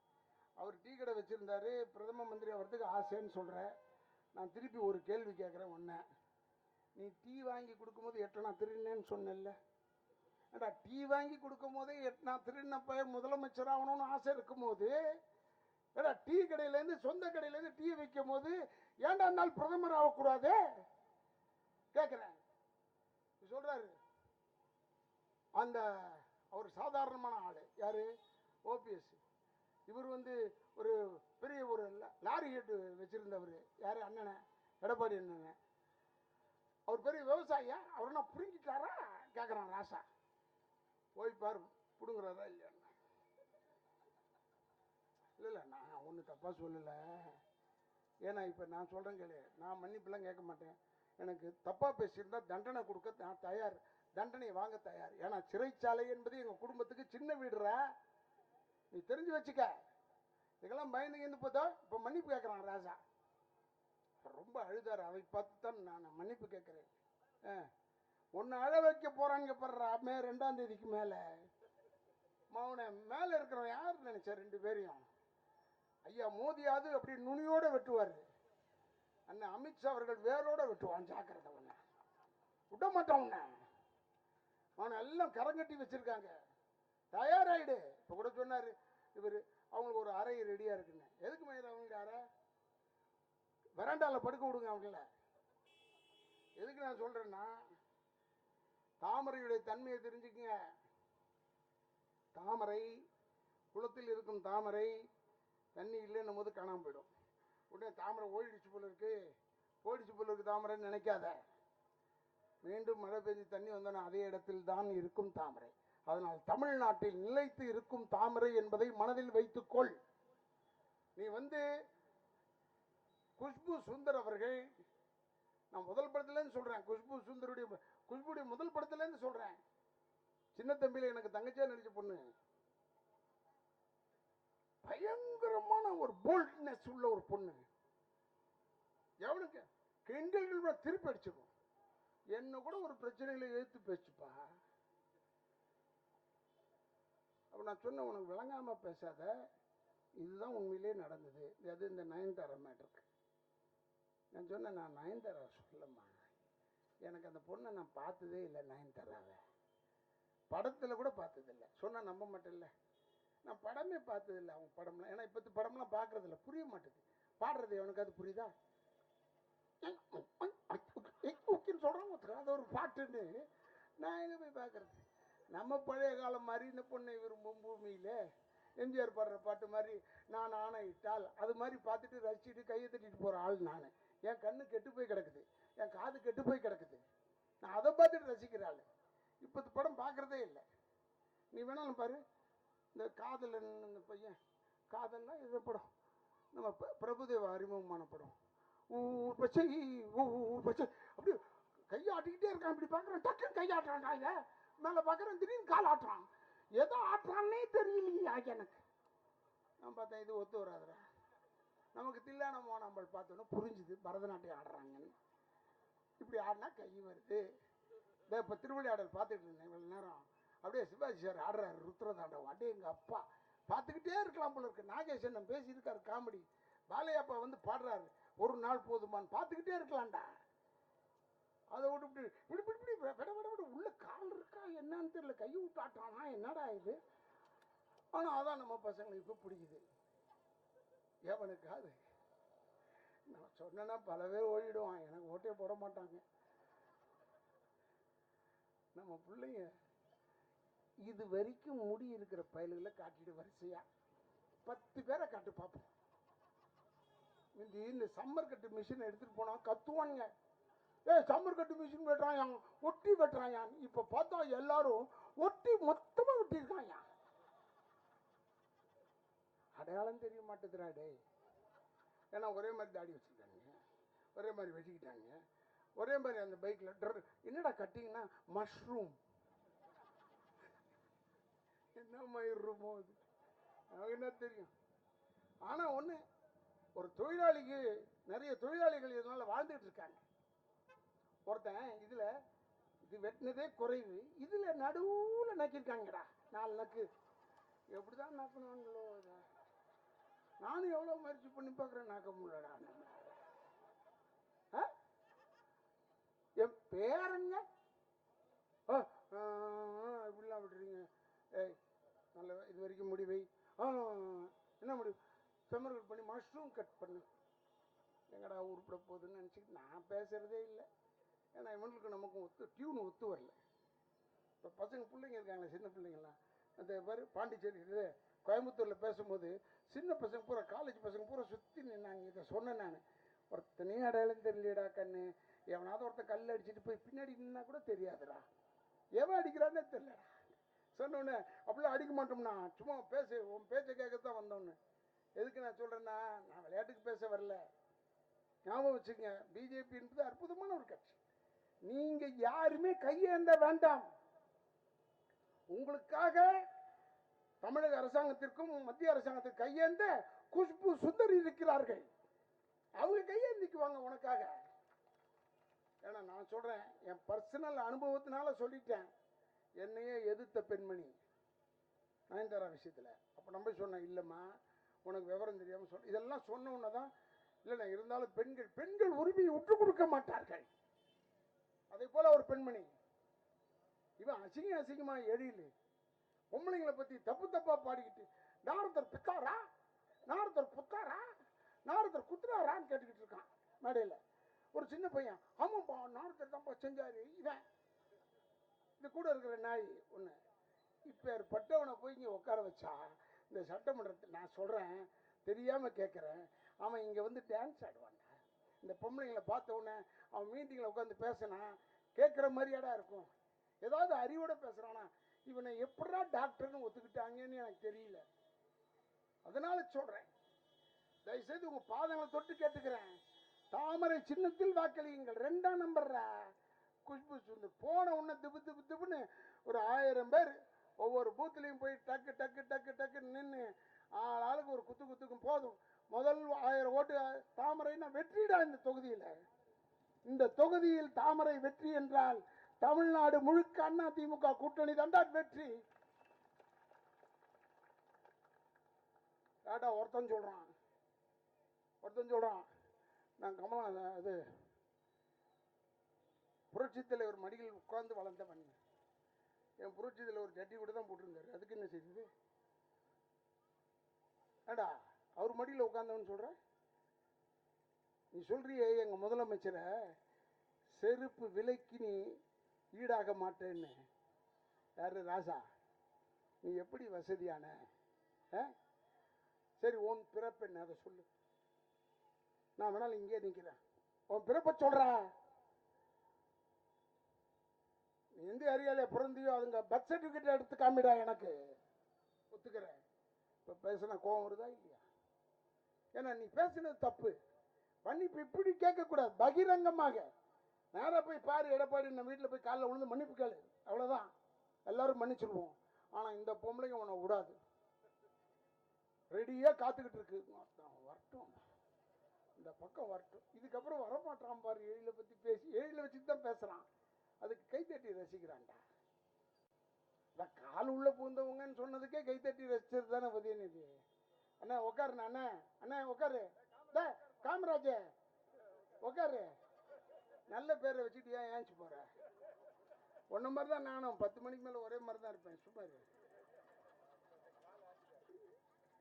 அவர் டீ கடை வச்சிருந்தாரு, பிரதம மந்திரி ஆகிறதுக்கு ஆசைன்னு சொல்ற. நான் திருப்பி ஒரு கேள்வி கேட்குறேன். ஒன்று, நீ டீ வாங்கி கொடுக்கும்போது எட்டனா திருடினேன்னு சொன்னல, ஏடா டீ வாங்கி கொடுக்கும் போதே எட்டனா திருடினப்ப முதலமைச்சர் ஆகணும்னு ஆசை இருக்கும் போது, ஏடா டீ கடையிலேருந்து சொந்த கடையிலேருந்து டீ வைக்கும் போது ஏன்டா இருந்தாலும் பிரதமர் ஆகக்கூடாது கேட்குறேன். சொல்றாரு அந்த அவர் சாதாரணமான ஆளு. யாரு? ஓபிஎஸ். இவர் வந்து ஒரு பெரிய ஒரு லாரி ஹெட் வச்சிருந்தவர். யாரு? அண்ணனை எடப்பாடி அண்ணனை. அவர் பெரிய விவசாயியா? அவர் என்ன புரிஞ்சிட்டாரா கேட்குறான் ராசா. போய் பாரு பிடுங்குறாரா இல்லையா? இல்லை நான் ஒன்றும் தப்பாக சொல்லலை. ஏன்னா இப்போ நான் சொல்கிறேன் கேளு, நான் மன்னிப்புலாம் கேட்க மாட்டேன். எனக்கு தப்பாக பேசியிருந்தா தண்டனை கொடுக்க நான் தயார். தண்டனை வாங்க தயார். ஏன்னா சிறைச்சாலை என்பது எங்கள் குடும்பத்துக்கு சின்ன வீடுற, நீ தெரிஞ்சு வச்சுக்க. இதெல்லாம் பயந்துங்க பார்த்தா இப்போ மன்னிப்பு கேட்குறான் ராஜா. ரொம்ப அழுதார். அதை பார்த்து தான் நான் மன்னிப்பு கேட்குறேன். ஒன்று அழ வைக்க போகிறாங்க படுறா. 2ஆம் தேதிக்கு மேலே மௌன மேலே இருக்கிறவன் யார் நினைச்சா? 2 பேரையும் ஐயா மோதியாவது அப்படி நுனியோட வெட்டுவார். அண்ணன் அமித்ஷா அவர்கள் வேரோட வெட்டுவான். ஜாக்கிரதை, உன்னை விட மாட்டான். உன்னை அவனை எல்லாம் கரங்கட்டி வச்சிருக்காங்க. தயாராயிடு. இப்போ கூட சொன்னார் இவர், அவங்களுக்கு ஒரு அறை ரெடியாக இருக்குன்னு. எதுக்கு மேலே அவங்க அறை? வெராண்டாவில் படுக்க விடுங்க அவங்கள. எதுக்கு நான் சொல்கிறேன்னா, தாமரையுடைய தன்மையை தெரிஞ்சுக்குங்க. தாமரை குளத்தில் இருக்கும் தாமரை தண்ணி இல்லைன்னும் போது காணாமல் போயிடும். உடனே தாமரை ஓடிடுச்சு போல இருக்கு, போயிடுச்சு போல இருக்கு தாமரைன்னு நினைக்காத. மீண்டும் மழை பெஞ்சு தண்ணி வந்தோன்னா அதே இடத்தில் தான் இருக்கும் தாமரை. அதனால் தமிழ்நாட்டில் நிலைத்து இருக்கும் தாமரை என்பதை மனதில் வைத்துக்கொள். நீ குஷ்பு சுந்தர் அவர்கள், நான் முதல் படத்துலேருந்து சொல்கிறேன், குஷ்புடைய முதல் படத்துலேருந்து சொல்கிறேன். சின்ன தம்பியில் எனக்கு தங்கச்சியா நடிச்ச பொண்ணு. பயங்கரமான ஒரு போல்ட்னஸ் உள்ள ஒரு பொண்ணு. எவனுக்கு கிண்டல்கள் திருப்பி அடிச்சிடும். என்ன கூட ஒரு பிரச்சனைகளை எழுத்து பேச்சுப்பா. அப்போ நான் சொன்னேன், உனக்கு விளங்காமல் பேசாத, இதுதான் உண்மையிலே நடந்தது. அது இந்த நயன்தாரா மேட்டருக்கு. நான் சொன்னேன், நான் நயன்தாரா சொல்லம்மா, எனக்கு அந்த பொண்ணை நான் பார்த்ததே இல்லை. நயன்தாராவை படத்தில் கூட பார்த்ததில்லை. சொன்னால் நம்ப மாட்டேன்ல. நான் படமே பார்த்ததில்லை அவங்க படம்லாம். ஏன்னா இப்போ படம்லாம் பார்க்குறதில்ல, புரிய மாட்டேது. பாடுறது எனக்கு அது புரியுதா? சொல்கிறாங்க அது ஒரு பாட்டுன்னு. நான் எங்கே போய் பார்க்குறது? நம்ம பழைய காலம் மாதிரி இந்த பொண்ணை விரும்பும் பூமியில் எம்ஜிஆர் பாடுற பாட்டு மாதிரி நான் ஆணையிட்டால் அது மாதிரி பார்த்துட்டு ரசிச்சுட்டு கையை தட்டிட்டு போகிற ஆள் நான். என் கண்ணு கெட்டு போய் கிடக்குது, என் காது கெட்டு போய் கிடக்குது. நான் அதை பார்த்துட்டு ரசிக்கிற ஆள். இப்போ இந்த படம் பார்க்குறதே இல்லை. நீ வேணாலும் பாரு, இந்த காதலன், இந்த பையன் காதல்னா இது படம், நம்ம பிரபுதேவா அறிமுகமான படம். பச்சை பச்சை அப்படி கையாட்டிக்கிட்டே இருக்கான். இப்படி பார்க்குறேன், டக்குன்னு கையாட்டுறான். இதை மேலே பார்க்குறேன், திடீர்னு கால் ஆட்டுறான். எதோ ஆட்டுறான்னே தெரியலையா எனக்கு. நான் பார்த்தேன், இது ஒத்து வராதுடா. நமக்கு தில்லான மோனாம்பல் பார்த்தோன்னா புரிஞ்சுது பரதநாட்டியம் ஆடுறாங்கன்னு. இப்படி ஆடினா கை வருது. இதை இப்போ திருவிளையாடல் பார்த்துட்டு இருந்தேன் இவ்வளோ நேரம். அப்படியே சிவாஜி சார் ஆடுறாரு ருத்ரதாண்டவம். அப்படியே எங்கள் அப்பா பார்த்துக்கிட்டே இருக்கலாம் போல இருக்கு. நாகேஷன் பேசியிருக்காரு காமெடி. பாலையப்பா பாடுறாரு, ஒரு நாள் போதுமான்னு. பார்த்துக்கிட்டே இருக்கலாம்டா. அதை விட்டு இப்படி இப்படி இப்படி விட விட விட உள்ள கால் இருக்கா என்னன்னு தெரியல, கை விட்டு ஆட்டானா என்னடா இது. ஆனால் அதான் நம்ம பசங்களுக்கு இப்போ பிடிக்குது. எவனுக்காது நான் சொன்னேன்னா பல பேர் ஓடிடுவான், எனக்கு ஓட்டே போட மாட்டாங்க. நம்ம பிள்ளைங்க இது வரைக்கும் முடி இருக்கிற பயல்களை காட்டிட்டு வரிசையா 10 பேரை காட்டு பார்ப்போம். இந்த சம்மர் கட்டு மிஷின் எடுத்துட்டு போனா கத்துவானுங்க. சம்மர் கட்டு மிஷின் வெட்டுறான், ஒட்டி வெட்டுறான். இப்ப பார்த்தா எல்லாரும் ஒட்டி மொத்தமா வெட்டிருக்காங்க. அடையாளம் தெரிய மாட்டேதுடா டே. ஏன்னா ஒரே மாதிரி தாடி வச்சுக்கிட்டாங்க, ஒரே மாதிரி வெட்டிக்கிட்டாங்க, ஒரே மாதிரி அந்த பைக்கில் என்னடா கட்டிங்கன்னா மஷ்ரூம். என்ன மயிர்மோ அது நமக்கு என்ன தெரியும். ஆனால் ஒன்று, ஒரு தொழிலாளிக்கு நிறைய தொழிலாளிகள் இதனால் வாழ்ந்துட்டு இருக்காங்க. ஒருத்தன் இதில் இது வெட்டினதே குறைவு, இதில் நடுவில் நக்கியிருக்காங்கடா 4 நக்கு. எப்படி தான் நக்கணுங்களோ. நானும் எவ்வளோ முயற்சி பண்ணி பார்க்குறேன், நாக்க முடியலடா. என் பேரங்க இப்படிலாம் விட்டுறீங்க. ஏய் நல்ல இது வரைக்கும் முடிவை என்ன முடிவு? சம்மர் கட் பண்ணி மஷ்ரூம் கட் பண்ணு. எங்கடா உருப்பிட போகுதுன்னு நினச்சிக்கிட்டு நான் பேசுகிறதே இல்லை. ஏன்னா இவங்களுக்கு நமக்கும் டியூன் ஒத்து வரல. இப்போ பசங்க பிள்ளைங்க இருக்காங்களே, சின்ன பிள்ளைங்களாம் அந்த மாதிரி பாண்டிச்சேரியில் கோயம்புத்தூரில் பேசும்போது சின்ன பசங்க பூரா, காலேஜ் பசங்க பூரா சுற்றி நின்னாங்க. இதை சொன்னேன் நான். ஒருத்தனே அடையாளம் தெரியலடா கண்ணு. எவனாவது ஒருத்தன் கல் அடிச்சுட்டு போய் பின்னாடி நின்னா கூட தெரியாதுடா, எவன் அடிக்கிறான்னே தெரியலடா. சொன்னோன்னே அப்படிலாம் அடிக்க மாட்டோம்னா, சும்மா பேசு, உன் பேச்சை கேட்கத்தான் வந்தோன்னு. எதுக்கு நான் சொல்கிறேன்னா, நான் விளையாட்டுக்கு பேச வரல. ஞாபகம் வச்சுக்கங்க, பிஜேபி என்பது அற்புதமான ஒரு கட்சி. நீங்க யாருமே கையேந்த வேண்டாம். உங்களுக்காக தமிழக அரசாங்கத்திற்கும் மத்திய அரசாங்கத்திற்கு கையேந்த குஷ்பு சுந்தர் இருக்கிறார்கள். அவங்க கையேந்திக்குவாங்க உனக்காக. ஏன்னா நான் சொல்றேன், என் பர்சனல் அனுபவத்தினால சொல்லிட்டேன். என்னையே எதிர்த்த பெண்மணி நயன்தாரா விஷயத்தில். அப்போ நம்ம சொன்னேன், இல்லைம்மா உனக்கு விவரம் தெரியாமல் சொன்ன. இதெல்லாம் சொன்ன உடனே தான் இல்லைண்ணா இருந்தாலும் பெண்கள் உரிமையை விட்டு கொடுக்க மாட்டார்கள். அதே போல ஒரு பெண்மணி இவன் அசிங்கமா எழில் பொம்பளைங்களை பற்றி தப்பு தப்பா பாடிக்கிட்டு நாரதர் பித்தாரா, நாரதர் புத்தாரா, நாரதர் குத்துறாரான்னு கேட்டுக்கிட்டு இருக்கான் மேடையில். ஒரு சின்ன பையன், ஆமாப்பா நாரதர் தான்ப்பா செஞ்சாரு இவன். இது கூட இருக்கிற நாய் ஒன்று. இப்போ பட்டவனை போய் இங்கே உட்கார வச்சா இந்த சட்டமன்றத்தில் நான் சொல்கிறேன், தெரியாமல் கேட்குறேன், அவன் இங்கே வந்து டான்ஸ் ஆடுவான்டா. இந்த பொம்பளைங்களை பார்த்த உடனே அவன் மீட்டிங்கில் உட்காந்து பேசினா கேட்குற மாதிரியாடா இருக்கும். ஏதாவது அறிவோட பேசுகிறானா, இவனை எப்படா டாக்டர்னு ஒத்துக்கிட்டாங்கன்னு எனக்கு தெரியல. அதனால சொல்கிறேன், தயவுசெய்து உங்கள் பாதங்களை தொட்டு கேட்டுக்கிறேன், தாமரை சின்னத்தில் வாக்களியுங்கள். 2ஆம் நம்பர்ரா குஷ்பு சுந்தர். போன உடனே திப்பு திப்பு திப்புன்னு ஒரு 1000 பேர் ஒவ்வொரு பூத்துலையும் போய் டக்கு டக்கு டக்கு டக்குன்னு நின்று ஆளுக்கு ஒரு குத்து குத்துக்கும் போதும். முதல் 1000 ஓட்டு தாமரைன்னா வெற்றிடா. இந்த தொகுதியில், இந்த தொகுதியில் தாமரை வெற்றி என்றால் தமிழ்நாடு முழுக்க அண்ணா திமுக கூட்டணி தாண்டா வெற்றி. ஏடா ஒருத்தன் சொல்றான் நான் கமலா இது புரட்சி தலைவர் மடியில் உட்கார்ந்து வளர்ந்தவன். என் புரட்சி தலைவர் ஜட்டி கூட தான் போட்டிருந்தாரு, அதுக்கு என்ன செய்யுது? ஏடா அவர் மடியில் உட்கார்ந்தவன் சொல்ற. நீ சொல்றியே எங்க முதலமைச்சரை செருப்பு விலைக்கு நீ ஈடாக மாட்டேன்னு. யாரு ராசா, நீ எப்படி வசதியான? சரி உன் பிறப்பு என்ன அதை சொல்லு, நான் வேணாலும் இங்கே நிற்கிறேன். உன் பிறப்ப சொல்ற. நீ எந்த ஏரியால பிறந்தியோ அதுங்க பர்த் சர்டிபிகேட் எடுத்து காமிடா, எனக்கு ஒத்துக்கிறேன். இப்போ பேசினா கோவம் வருதா இல்லையா? ஏன்னா நீ பேசினது தப்பு. மன்னிப்பு இப்படி கேட்கக்கூடாது, பகிரங்கமாக நேராக போய் பாரு. எடப்பாடி நம்ம வீட்டில் போய் காலைல விழுந்து மன்னிப்பு கேளு, அவ்வளோதான், எல்லாரும் மன்னிச்சிருவோம். ஆனால் இந்த பொம்பளைங்க உன்னை விடாது, ரெடியாக காத்துக்கிட்டு இருக்கு. வரட்டும், இந்த பக்கம் வரட்டும். இதுக்கப்புறம் வரமாட்டான் பாரு. எழில பற்றி பேசி எழில வச்சுட்டு தான் பேசுகிறான், அதுக்கு கைத்தட்டி ரசிக்கிறான்டா. கால் உள்ள பூந்தவங்கன்னு சொன்னதுக்கே கைத்தட்டி ரசிச்சது தானே உதயநிதி. அண்ணா உட்காருண்ணா, அண்ணா அண்ணா உட்காரு, காமராஜ் உட்காரு. நல்ல பேரை வச்சுட்டு ஏன் ஏஞ்சி போற? ஒன்ன மாதிரி தான் நானும் 10 மணிக்கு மேலே ஒரே மாதிரி தான் இருப்பேன். சும்மாரு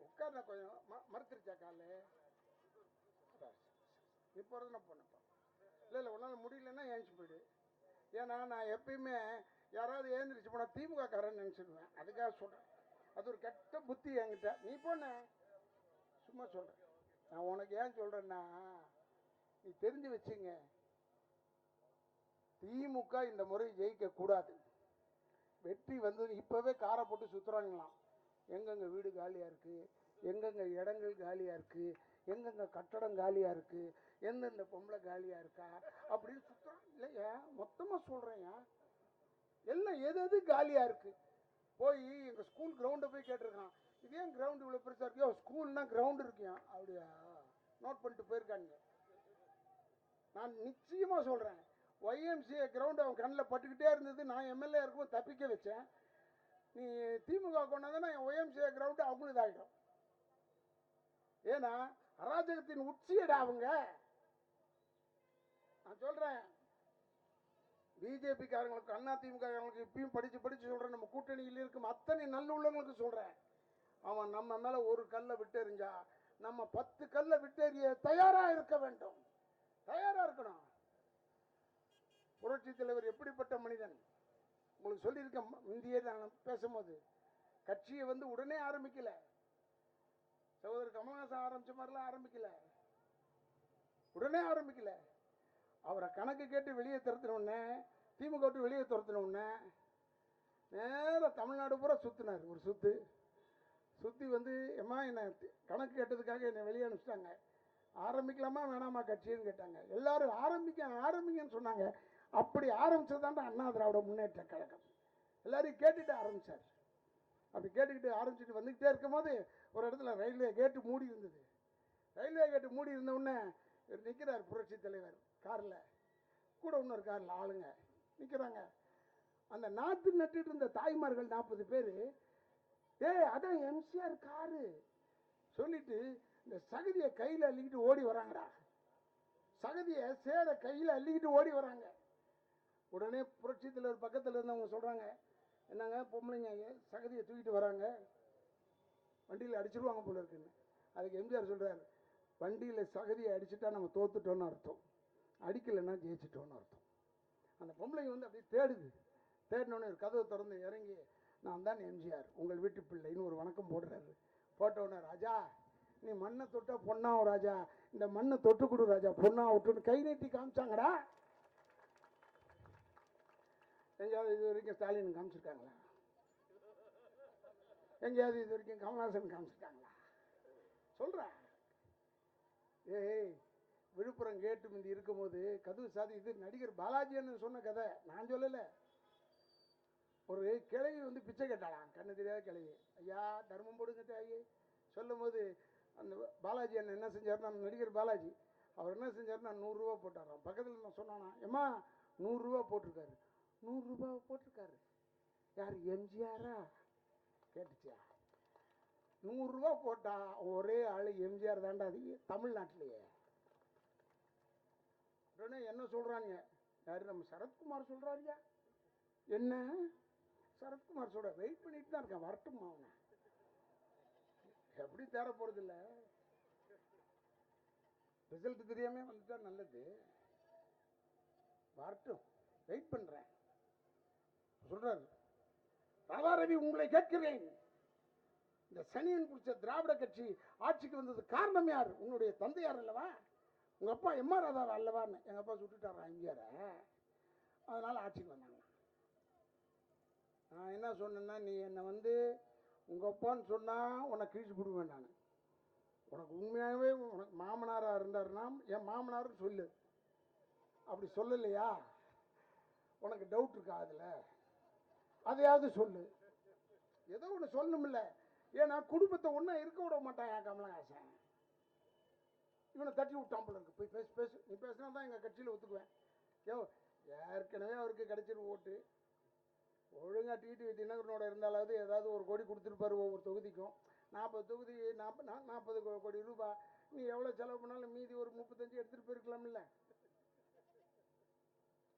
உட்காருண்ணா. கொஞ்சம் மறுத்துருச்சா காலு? நீ போகிறது நான் போனப்பா. இல்லை உன்னால் முடியலன்னா ஏஞ்சி போயிடு. ஏன்னா நான் எப்பயுமே யாராவது ஏந்திரிச்சு போனால் திமுக காரன்னு நினச்சிடுவேன், அதுக்காக சொல்கிறேன். அது ஒரு கெட்ட புத்தி என்கிட்ட. நீ போன சும்மா சொல்கிறேன். நான் உனக்கு ஏன் சொல்கிறேன்னா, நீ தெரிஞ்சு வச்சுங்க, திமுக இந்த முறை ஜெயிக்கக்கூடாது. வெற்றி வந்து இப்போவே காரை போட்டு சுற்றுறாங்களாம். எங்கெங்கே வீடு காலியாக இருக்குது, எங்கெங்கே இடங்கள் காலியாக இருக்குது, எங்கெங்கே கட்டடம் காலியாக இருக்குது, எந்தெந்த பொம்பளை காலியாக இருக்கா அப்படின்னு சுற்றுறோம். இல்லையா, மொத்தமாக சொல்கிறேன், எல்லாம் எது எது காலியாக இருக்குது. போய் எங்கள் ஸ்கூல் கிரவுண்டை போய் கேட்டிருக்கான், இதே கிரவுண்டு இவ்வளோ பெருசாக இருக்கியோ, ஸ்கூல்னா கிரவுண்டு இருக்கியா? அப்படியா, நோட் பண்ணிட்டு போயிருக்காங்க. நான் நிச்சயமாக சொல்கிறேன், YMCA கிரவுண்டு அவன் கண்ணில் பட்டுக்கிட்டே இருந்தது. நான் எம்எல்ஏ இருக்கும்போது தப்பிக்க வச்சேன். நீ திமுக கொண்டாந்தனா என் YMCA கிரவுண்டு அவங்களுக்கு ஆகிடும். ஏன்னா அராஜகத்தின் உச்சியடா அவங்க. நான் சொல்கிறேன், பிஜேபிக்காரங்களுக்கு, அண்ணா திமுக இப்பயும் படித்து படித்து சொல்கிறேன், நம்ம கூட்டணியில் இருக்கும் அத்தனை நல்லுள்ளவங்களுக்கு சொல்கிறேன், அவன் நம்ம மேலே ஒரு கல்லை விட்டெறிஞ்சா நம்ம 10 கல்லை விட்டெறிய தயாராக இருக்க வேண்டும், தயாராக இருக்கணும். புரட்சி தலைவர் எப்படிப்பட்ட மனிதன் உங்களுக்கு சொல்லியிருக்கேன். இந்திய நான் பேசும்போது கட்சியை வந்து உடனே ஆரம்பிக்கல, சகோதரர் கமலஹாசன் ஆரம்பிச்ச மாதிரிலாம் ஆரம்பிக்கல, உடனே ஆரம்பிக்கல. அவரை கணக்கு கேட்டு வெளியே துரத்தினோடனே, திமுக விட்டு வெளியே துரத்தினோடனே நேராக தமிழ்நாடு பூரா சுற்றினார். ஒரு சுற்றி வந்து எம்மா என்னை கணக்கு கேட்டதுக்காக என்னை வெளியே அனுப்பிச்சிட்டாங்க, ஆரம்பிக்கலாமா வேணாமா கட்சின்னு கேட்டாங்க. எல்லாரும் ஆரம்பிங்கன்னு சொன்னாங்க. அப்படி ஆரம்பிச்சதுதான்டா அண்ணா திராவிட முன்னேற்ற கழகம். எல்லாரையும் கேட்டுட்டு ஆரம்பிச்சார். அப்படி கேட்டுக்கிட்டு ஆரம்பிச்சுட்டு வந்துக்கிட்டே இருக்கும்போது ஒரு இடத்துல ரயில்வே கேட்டு மூடி இருந்தது. ரயில்வே கேட்டு மூடி இருந்த உடனே இவர் நிற்கிறார் புரட்சி தலைவர் காரில், கூட இன்னொரு காரில் ஆளுங்க நிற்கிறாங்க. அந்த நாற்று நட்டுட்டு இருந்த தாய்மார்கள் 40 பேர், அதான் எம்ஜிஆர் காரு சொல்லிட்டு இந்த சகதியை கையில் அள்ளிக்கிட்டு ஓடி வராங்கடா. சகதியை சேர கையில் அள்ளிக்கிட்டு ஓடி வராங்க. உடனே புரட்சி தலைவர் பக்கத்தில் இருந்தவங்க சொல்கிறாங்க, என்னங்க பொம்பளைங்க சகதியை தூக்கிட்டு வராங்க, வண்டியில் அடிச்சிருவாங்க போல இருக்குன்னு. அதுக்கு எம்ஜிஆர் சொல்கிறார், வண்டியில் சகதியை அடிச்சுட்டா நம்ம தோத்துட்டோன்னு அர்த்தம், அடிக்கலைன்னா ஜெயிச்சிட்டோன்னு அர்த்தம். அந்த பொம்பளைங்க வந்து அப்படியே தேடுது. தேடினோடனே ஒரு கதவை திறந்து இறங்கி, நான் தான் எம்ஜிஆர் உங்கள் வீட்டு பிள்ளைன்னு ஒரு வணக்கம் போடுறாரு. போட்டோடனே, ராஜா நீ மண்ணை தொட்டா பொண்ணாவும் ராஜா, இந்த மண்ணை தொட்டு கொடு ராஜா பொண்ணா விட்டுன்னு கை நீட்டி காமிச்சாங்கடா. எங்கேயாவது இது வரைக்கும் ஸ்டாலின் காமிச்சிருக்காங்களா? எங்கேயாவது இது வரைக்கும் கமல்ஹாசன் காமிச்சிருக்காங்களா? சொல்கிறேன். விழுப்புரம் கேட்டு முந்தி இருக்கும்போது கதவு சாதி, இது நடிகர் பாலாஜின்னு சொன்ன கதை, நான் சொல்லலை. ஒரு கிழவி வந்து பிச்சை கேட்டாளாம், கண்ணு தெரியாத கிழவி. ஐயா தர்மம் போடுங்க ஐயே சொல்லும் போது அந்த பாலாஜி அண்ணன் என்ன செஞ்சார்னா, நடிகர் பாலாஜி அவர் என்ன செஞ்சார்னா 100 ரூபா போட்டாராம். பக்கத்தில் நான் சொன்னானா, ஏம்மா 100 ரூபா போட்டிருக்காரு. 100 ரூபா போட்டிருக்காரு. யார், எம்ஜிஆரா கேட்டுச்சியா? 100 ரூபா போட்டா ஒரே ஆள் எம்ஜிஆர் தாண்டா அது தமிழ்நாட்டிலேயே. உடனே என்ன சொல்றாங்க, யாரு, நம்ம சரத்குமார் சொல்றாருயா. என்ன சரத்குமார் சொல்ற, வெயிட் பண்ணிட்டு தான் இருக்கேன், வரட்டும் அவனை. எப்படி தேட போறது இல்லை, ரிசல்ட் தெரியாம வந்துட்டா நல்லது, வரட்டும் வெயிட் பண்றேன் சொல்றாரு. ராதாரவி உங்களை கேட்கிறேன், இந்த சனியன் குடிச்ச திராவிட கட்சி ஆட்சிக்கு வந்தது காரணம் யார்? உன்னுடைய தந்தையார் அல்லவா, உங்க அப்பா எம்ஆர் ராதாவா அல்லவான்னு. எங்க அப்பா சுட்டுட்டாரா எம்ஜிஆர, அதனால ஆட்சிக்கு வந்தாங்க. நான் என்ன சொன்னேன்னா, நீ என்னை வந்து உங்கள் அப்பான்னு சொன்னால் உன்னை கிழிச்சு விடுவேன் நான். உனக்கு உண்மையாகவே உனக்கு மாமனாராக இருந்தாருன்னா என் மாமனார்னு சொல்லு. அப்படி சொல்லலையா, உனக்கு டவுட் இருக்கா அதில், அதையாவது சொல்லு. ஏதோ ஒன்று சொல்லணுமில்ல. ஏன்னா குடும்பத்தை ஒன்றா இருக்க விட மாட்டான் என் கமலஹாசன். இவனை தட்டி விட்டான் போல இருக்கு, போய் பேசு பேசு, நீ பேசினா தான் எங்கள் கட்சியில் ஒத்துக்குவேன். ஏற்கனவே அவருக்கு கிடைச்சிரு ஓட்டு. ஒழுங்காக டிடிவி தினகரனோட இருந்தாலாவது ஏதாவது ஒரு கோடி கொடுத்துருப்பாரு ஒவ்வொரு தொகுதிக்கும். 40 தொகுதி 40 கோடி ரூபாய். நீ எவ்வளோ செலவு பண்ணாலும் மீதி ஒரு 35 எடுத்துகிட்டு போயிருக்கலாம்ல.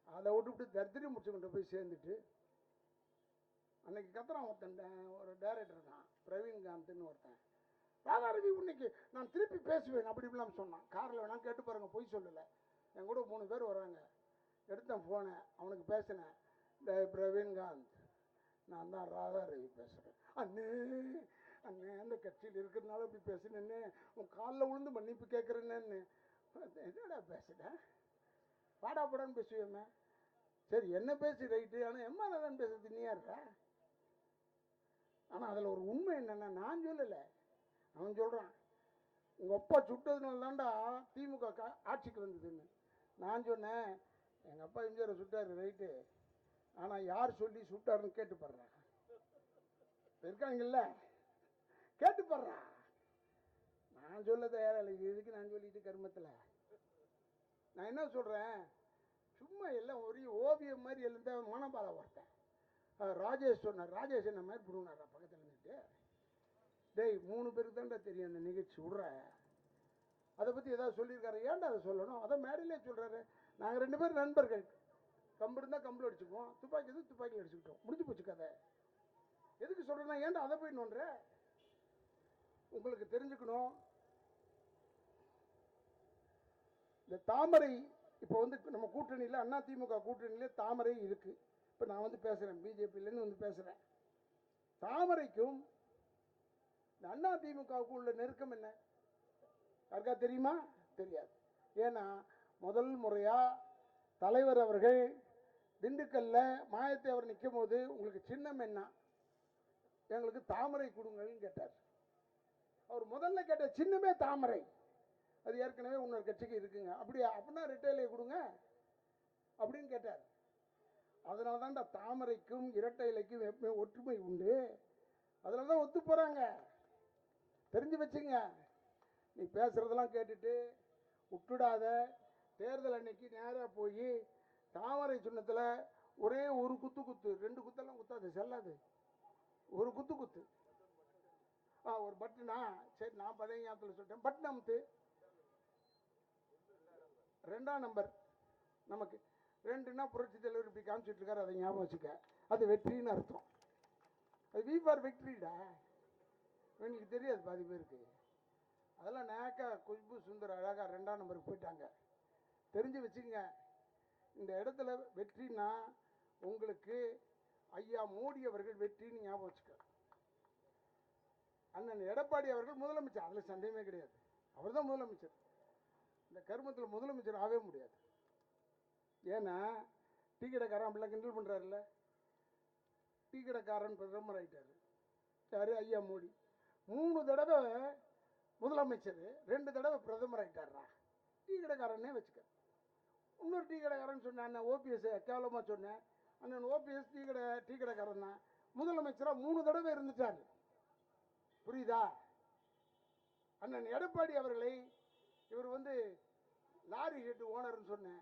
அதை விட்டுவிட்டு தரித்திரி முடிச்சுக்கிட்ட போய் சேர்ந்துட்டு அன்னைக்கு கத்துறான் ஒருத்தன், ஒரு டைரக்டர் தான் பிரவீன்காந்த்னு ஒருத்தன். ராதாரவி இன்னைக்கு நான் திருப்பி பேசுவேன் அப்படி இப்படிலாம் சொன்னான். காரில் வேணாம் கேட்டு பாருங்கள், பொய் சொல்லலை. என் கூட 3 பேர் வராங்க. எடுத்தேன் ஃபோனை, அவனுக்கு பேசினேன். பிரவீன்காந்த், நான் தான் ராதாரவி பேசுகிறேன். அண்ணே அண்ணே அந்த கட்சியில் இருக்கிறதுனால அப்படி பேசுனேன்னு உன் காலில் விழுந்து மன்னிப்பு கேட்குறேன்னு. என்னடா பேசுகிறேன், பாடா படான்னு பேசுவேமே. சரி என்ன பேசி ரைட்டு, ஆனால் எம்மா தான் பேசுறது நீ யார்ற? ஆனால் அதில் ஒரு உண்மை என்னென்னா, நான் சொல்லலை, அவன் சொல்கிறான். உங்கள் அப்பா சுட்டதுனால தான்டா திமுக ஆட்சிக்கு வந்ததுன்னு. நான் சொன்னேன், எங்கள் அப்பா எம்ஜிஆர் சுட்டார் ரைட்டு, ஆனால் யார் சொல்லி சுட்டாருன்னு கேட்டு பாடுறான். இருக்காங்கல்ல, கேட்டு பாடுறான். நான் சொல்ல தயாரில்லை, இதுக்கு நான் சொல்லிட்டு கருமத்தில். நான் என்ன சொல்கிறேன், சும்மா எல்லாம் ஒரு ஓவியம் மாதிரி எல்லாம் மனபால ஒருத்தன் ராஜேஷ் சொன்னார். ராஜேஷ் என்ன மாதிரி பிடுனாரா பக்கத்தில் நின்றுட்டு. டேய் 3 பேருக்கு தான்டா தெரியும் அந்த நிகழ்ச்சி விட்ற, அதை பற்றி ஏதாவது சொல்லியிருக்காரு, ஏன்டா அதை சொல்லணும்? அதை மேடையிலே சொல்கிறாரு. நாங்கள் 2 பேரும் நண்பர்கள், கம்பு இருந்தால் கம்பில் அடிச்சுக்குவோம், துப்பாக்கி எது துப்பாக்கியில் அடிச்சுக்கிட்டோம், முடிஞ்சு போச்சு கதை. எதுக்கு சொல்கிறேன்னா, ஏன்டா அதை போய் நோன்ற? உங்களுக்கு தெரிஞ்சுக்கணும், இந்த தாமரை இப்போ வந்து நம்ம கூட்டணியில் அண்ணா திமுக கூட்டணியில் தாமரை இருக்குது. இப்போ நான் வந்து பேசுகிறேன், பிஜேபியிலேருந்து வந்து பேசுகிறேன். தாமரைக்கும் இந்த அண்ணா திமுகவுக்கு உள்ள நெருக்கம் என்ன யாருக்கா தெரியுமா? தெரியாது. ஏன்னா முதல் முறையாக தலைவர் அவர்கள் திண்டுக்கல்ல மாயத்தை அவர் நிற்கும் போது உங்களுக்கு சின்னம் என்ன, எங்களுக்கு தாமரை கொடுங்கன்னு கேட்டார். அவர் முதல்ல கேட்ட சின்னமே தாமரை. அது ஏற்கனவே இன்னொரு கட்சிக்கு இருக்குங்க. அப்படியா? அப்படின்னா ரிட்டைலே கொடுங்க. அப்படின்னு கேட்டார். அதனால தான்டா தாமரைக்கும் இரட்டை இலைக்கும் எப்பவுமே ஒற்றுமை உண்டு, அதனால தான் ஒத்து போகிறாங்க. தெரிஞ்சு வச்சுங்க. நீ பேசுகிறதெல்லாம் கேட்டுட்டு விட்டுடாத. தேர்தல் அன்னைக்கு நேராக போய் தாமரை சின்னத்தில் ஒரே ஒரு குத்து குத்து, 2 குத்தெல்லாம் குத்தாது, செல்லாது. ஒரு குத்து குத்து. ஒரு பட்டனா, சரி நான் பழைய ஞாபகத்தில் சொல்லிட்டேன். பட்டன் அமுத்து, 2ஆம் நம்பர். நமக்கு 2ன்னா புரட்சி தலைவர் இப்படி காமிச்சிட்டு இருக்காரு, அதை ஞாபகம் வச்சுக்க. அது வெற்றின்னு அர்த்தம். அது வி ஃபார் வெக்ட்ரிடா. இவனுக்கு தெரியாது பாதி பேருக்கு. அதெல்லாம் நேக்கா குஷ்பு சுந்தர் அழகா 2ஆம் நம்பருக்கு போயிட்டாங்க. தெரிஞ்சு வச்சுக்கங்க. இந்த இடத்துல வெற்றினா உங்களுக்கு ஐயா மோடி அவர்கள் வெற்றின்னு ஞாபகம் வச்சுக்க. அண்ணன் எடப்பாடி அவர்கள் முதலமைச்சர், அதில் சந்தேகமே கிடையாது. அவர் தான் முதலமைச்சர். இந்த கருமத்தில் முதலமைச்சர் ஆகவே முடியாது. ஏன்னா டீ கடைக்காரன் அப்படிலாம் கிண்டல் பண்ணுறாருல்ல, டீ கடைக்காரன் பிரதமர் ஆகிட்டார். யார்? ஐயா மோடி. 3 தடவை முதலமைச்சர், 2 தடவை பிரதமர் ஆகிட்டாரா. டீ கடைக்காரன்னே வச்சுக்க. இன்னொரு டீ கடைக்காரன் சொன்னேன், அண்ணன் ஓபிஎஸ் கேவலமாக சொன்னேன். அண்ணன் ஓபிஎஸ் டீ கடைக்காரன் தான் முதலமைச்சராக 3 தடவை இருந்துட்டார். புரியுதா? அண்ணன் எடப்பாடி அவர்களை இவர் வந்து லாரி ஹெட் ஓனர்னு சொன்னேன்.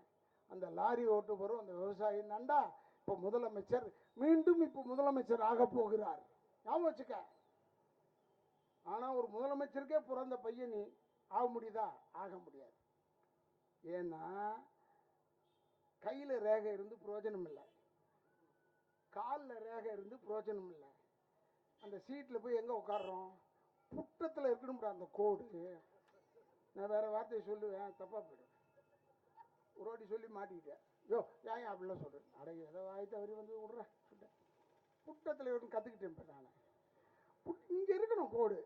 அந்த லாரி ஓட்டு வரும் அந்த விவசாயி நண்டா இப்போ முதலமைச்சர், மீண்டும் இப்போ முதலமைச்சர் ஆக போகிறார். ஞாபகம் வச்சுக்க. ஆனால் ஒரு முதலமைச்சருக்கே பிறந்த பையன் நீ ஆக முடியுதா? ஆக முடியாது. ஏன்னா கையில் ரேகை இருந்து பிரயோஜனம் இல்லை, காலில் ரேகை இருந்து பிரயோஜனம் இல்லை. அந்த சீட்டில் போய் எங்கே உட்காடுறோம்? புட்டத்தில் இருக்கணும்டா அந்த கோடு. நான் வேறு வார்த்தையை சொல்லுவேன், தப்பாக போயிடும். ஒரு வாட்டி சொல்லி மாட்டிக்கிட்டேன். யோ ஏன் அப்படிலாம் சொல்கிறேன்? அடைய ஏதோ வாய் தவறி வந்து விட்றேன். புட்டத்தில் இருக்குன்னு கற்றுக்கிட்டேன். இப்போ நான் இங்கே இருக்கணும் கோடு,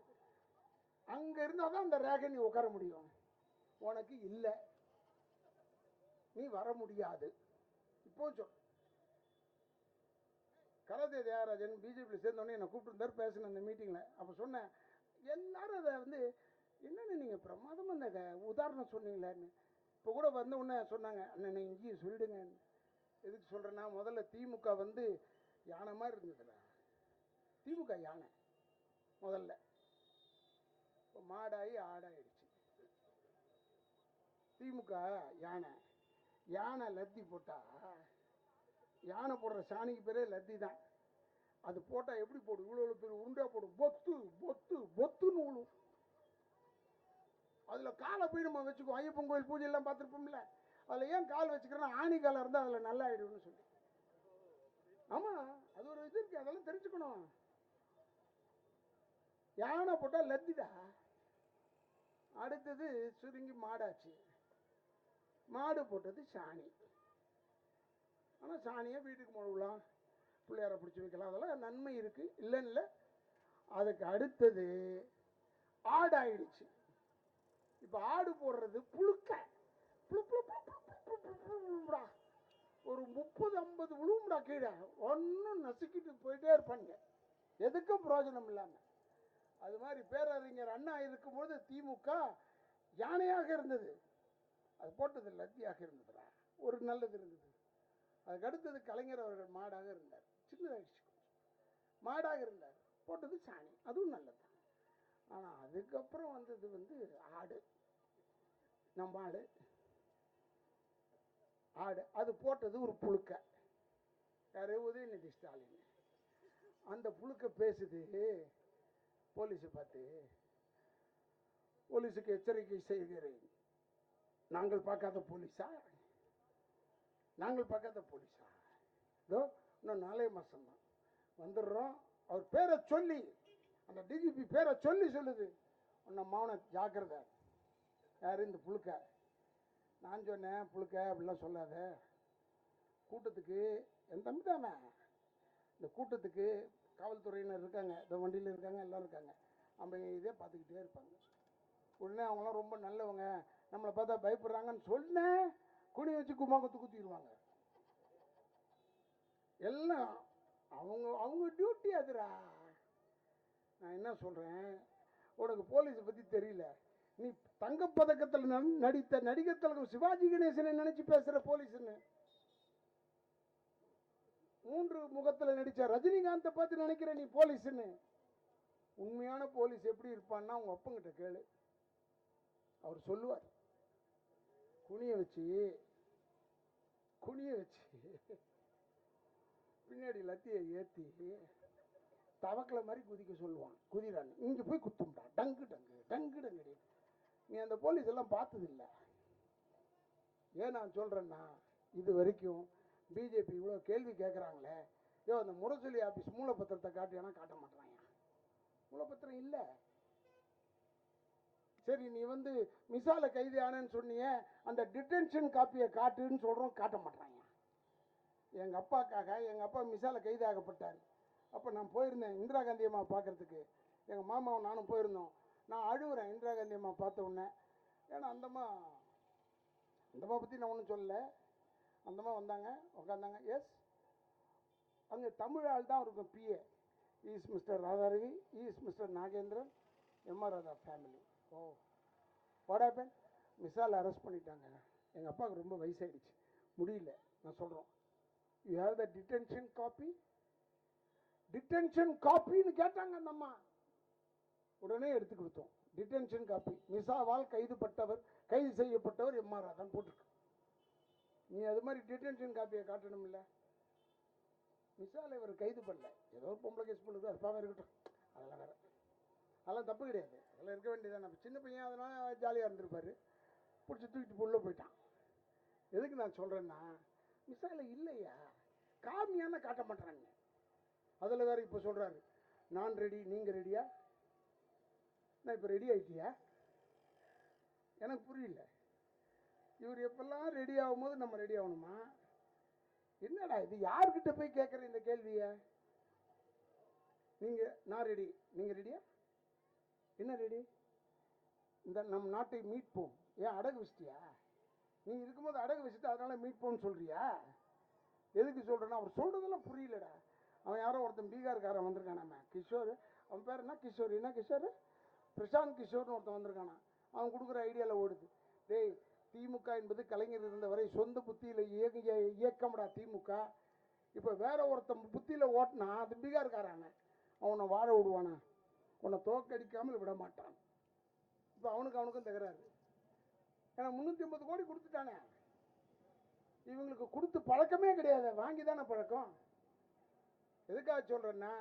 அங்கே இருந்தால் தான் அந்த ரேகை நீ உட்கார முடியும். உனக்கு இல்லை, நீ வர முடியாது. இப்போ சொல். கராத்தே தியாகராஜன் பிஜேபியில் சேர்ந்தோடனே என்னை கூப்பிட்டுருந்தார், பேசினேன் அந்த மீட்டிங்கில். அப்போ சொன்னேன், எல்லாரும் அதை வந்து என்னென்னு நீங்கள் பிரமாதமாக இந்த உதாரணம் சொன்னீங்களான்னு. இப்போ கூட வந்த உடனே சொன்னாங்க, அண்ணன் இங்கேயும் சொல்லிடுங்க. எதுக்கு சொல்கிறேன்னா, முதல்ல திமுக வந்து யானை மாதிரி இருந்ததுல. திமுக யானை முதல்ல, இப்போ மாடாகி ஆடாயிடுச்சு. திமுக யானை. யானை லத்தி போட்டால், யானை போடுற சாணிக்கு பேரே லத்தி தான். அது போட்டால் எப்படி போடும்? இவ்வளோ பெரிய உருண்டா போடும், பொத்து பொத்து பொத்துன்னு விழும். அதில் காலை போய் நம்ம வச்சுக்குவோம். ஐயப்பன் கோயில் பூஜையெல்லாம் பார்த்துருப்போம்ல, அதில் ஏன் கால் வச்சுக்கிறேன்னா ஆணி காலம் இருந்தால் அதில் நல்லா ஆகிடும்னு சொல்லி. ஆமாம், அது ஒரு இது இருக்குது, அதெல்லாம் தெரிஞ்சுக்கணும். யானை போட்டால் லத்திடா. அடுத்தது சுருங்கி மாடாச்சு. மாடு போட்டது சாணி. ஆனால் சாணியை வீட்டுக்கு முழுவலாம், பிள்ளையாரை பிடிச்சி வைக்கலாம், அதெல்லாம் நன்மை இருக்குது, இல்லைன்னு இல்லை. அதுக்கு அடுத்தது ஆடாயிடுச்சு. இப்போ ஆடு போடுறது புழுக்க. ஒரு 30-50 விழுவும்டா கீழே, ஒன்றும் நசுக்கிட்டு போயிட்டே இருப்பாங்க, எதுக்கும் பிரயோஜனம் இல்லாமல். அது மாதிரி பேரறிஞர் அண்ணா இருக்கும்போது திமுக யானையாக இருந்தது, அது போட்டது லத்தியாக இருந்ததுடா. ஒரு நல்லது இருந்தது. அதுக்கு அடுத்தது கலைஞர் அவர்கள் மாடாக இருந்தார், சின்னதாகிடுச்சு, மாடாக இருந்தார், போட்டது சாணி, அதுவும் நல்லது. ஆனால் அதுக்கப்புறம் வந்தது வந்து ஆடு. நம்ம ஆடு அது போட்டது ஒரு புழுக்க. யார்? உதயநிதி ஸ்டாலின். அந்த புழுக்க பேசுது போலீஸை பார்த்து, போலீஸுக்கு எச்சரிக்கை செய்கிறேன், நாங்கள் பார்க்காத போலீஸா, நாங்கள் பார்க்காத போலீஸா, இதோ இன்னும் 4 மாதம் தான் வந்துடுறோம். அவர் பேரை சொல்லி, அந்த டிஜிபி பேரை சொல்லி சொல்லுது, உன்னை மௌன ஜாக்கிரதை. யார்? இந்த புழுக்க. நான் சொன்னேன், புழுக்க அப்படிலாம் சொல்லாத, கூட்டத்துக்கு என் தம்பி தானே, இந்த கூட்டத்துக்கு காவல்துறையினர் இருக்காங்க, இந்த வண்டியில் இருக்காங்க, எல்லாம் இருக்காங்க, நம்ம இதே பார்த்துக்கிட்டே இருப்பாங்க. உடனே அவங்களாம் ரொம்ப நல்லவங்க, நம்மளை பார்த்தா பயப்படுறாங்கன்னு சொன்னேன், குனி வச்சு கும்மாங்கத்து குத்திடுவாங்க. எல்லாம் அவங்க டியூட்டி அதுரா. நான் என்ன சொல்கிறேன், உனக்கு போலீஸை பற்றி தெரியல. நீ தங்கப்பதக்கத்தில் நடித்த நடிகர் திலகம் சிவாஜி கணேசனை நினச்சி பேசுகிற போலீஸ்ன்னு. மூன்று முகத்தில் நடிச்ச ரஜினிகாந்தை பார்த்து நினைக்கிற நீ போலீஸ்ன்னு. உண்மையான போலீஸ் எப்படி இருப்பான்னா உங்க அப்பங்கிட்ட கேளு, அவர் சொல்லுவார். குனிய வச்சு பின்னாடி லத்தியை ஏற்றி தவக்கலை மாதிரி குதிக்க சொல்லுவான். குதிரான்னு இங்கே போய் குத்தும்டா, டங்கு டங்கு டங்கு டங்கு. நீ அந்த போலீஸ் எல்லாம் பார்த்தது இல்லை. ஏன் நான் சொல்கிறேன்னா, இது வரைக்கும் பிஜேபி இவ்வளோ கேள்வி கேட்குறாங்களே, அந்த முரசொலி ஆஃபீஸ் மூலப்பத்திரத்தை காட்டியானா காட்ட மாட்டேறாங்க. மூலப்பத்திரம் இல்லை. சரி, நீ மிசால கைது ஆனேன்னு சொன்னிய, அந்த டிடென்ஷன் காப்பியை காட்டுன்னு சொல்கிறோம், காட்ட மாட்டேறாங்க. எங்கள் அப்பாக்காக, எங்கள் அப்பா மிசால கைது ஆகப்பட்டார். அப்போ நான் போயிருந்தேன் இந்திரா காந்தி அம்மா பார்க்குறதுக்கு. எங்கள் மாமாவும் நானும் போயிருந்தோம். நான் அழுவுறேன் இந்திரா காந்தி அம்மா பார்த்த உடனே. ஏன்னா அந்தம்மா பற்றி நான் ஒன்றும் சொல்லலை. அந்தம்மா வந்தாங்க, உட்காந்தாங்க. எஸ், அங்கே தமிழ் ஆள் தான் இருக்கும். PA is mister Radharavi, is mister Nagendran, MR Radha family. Oh, what happen? மிசால் அரெஸ்ட் பண்ணிட்டாங்க. எங்கள் அப்பாவுக்கு ரொம்ப வயசாகிடுச்சு, முடியல. நான் சொல்கிறோம், you have the detention copy? Detention காப்பின்னு கேட்டாங்க அந்த அம்மா. உடனே எடுத்து கொடுத்தோம். டிடென்ஷன் காப்பி, மிசாவால் கைது செய்யப்பட்டவர் எம்ஆர் ராதான் போட்டிருக்கு. நீ அது மாதிரி டிடென்ஷன் காப்பியை காட்டணும் இல்லை. மிசால இவர் கைது பண்ணல, ஏதோ பொம்பளை கேஸ் பண்ணுறது, அற்பாக இருக்கட்டும், அதெல்லாம் வேற, அதெல்லாம் தப்பு கிடையாது, அதெல்லாம் இருக்க வேண்டியதான். நம்ம சின்ன பையன், அதனால ஜாலியாக இருந்திருப்பார். பிடிச்சி தூக்கிட்டு உள்ளே போயிட்டான். எதுக்கு நான் சொல்கிறேன்னா, மிசால இல்லையா, காமியான காட்ட மாட்டேறாங்க. அதில் வேற இப்போ சொல்கிறாரு, நான் ரெடி, நீங்கள் ரெடியா? நான் இப்போ ரெடி ஆகிட்டியா? எனக்கு புரியல. இவர் எப்பெல்லாம் ரெடி ஆகும்போது நம்ம ரெடி ஆகணுமா? என்னடா இது, யார்கிட்ட போய் கேட்குற இந்த கேள்வியை? நான் ரெடி, நீங்கள் ரெடியா? என்ன ரெடி? இந்த நம் நாட்டை மீட்போம். ஏன் அடகு வச்சிட்டியா? நீ இருக்கும்போது அடகு வச்சுட்டு அதனால மீட்போம்னு சொல்றியா? எதுக்கு சொல்கிறேன்னா, அவர் சொல்கிறதெல்லாம் புரியலடா. அவன் யாரோ ஒருத்தன் பீகார்காரன் வந்திருக்கானாம, கிஷோர், அவன் பேர் என்ன கிஷோர், என்ன கிஷோர், பிரசாந்த் கிஷோர்னு ஒருத்தன் வந்திருக்கானா. அவன் கொடுக்குற ஐடியாவில் ஓடுது. டேய், திமுக என்பது கலைஞர் இருந்தவரை சொந்த புத்தியில் இயங்கிய இயக்கம்டா திமுக. இப்போ வேற ஒருத்தன் புத்தியில் ஓட்டினா அது பீகார்காரான, அவனை வாழ விடுவானா? உன்னை தோக்கடிக்காமல் விட மாட்டான். இப்போ அவனுக்கும் தகராறு. ஏன்னா 350 கோடி கொடுத்துட்டானே. இவங்களுக்கு கொடுத்து பழக்கமே கிடையாது, வாங்கி தானே பழக்கம். எதுக்காக சொல்கிறேன்னா,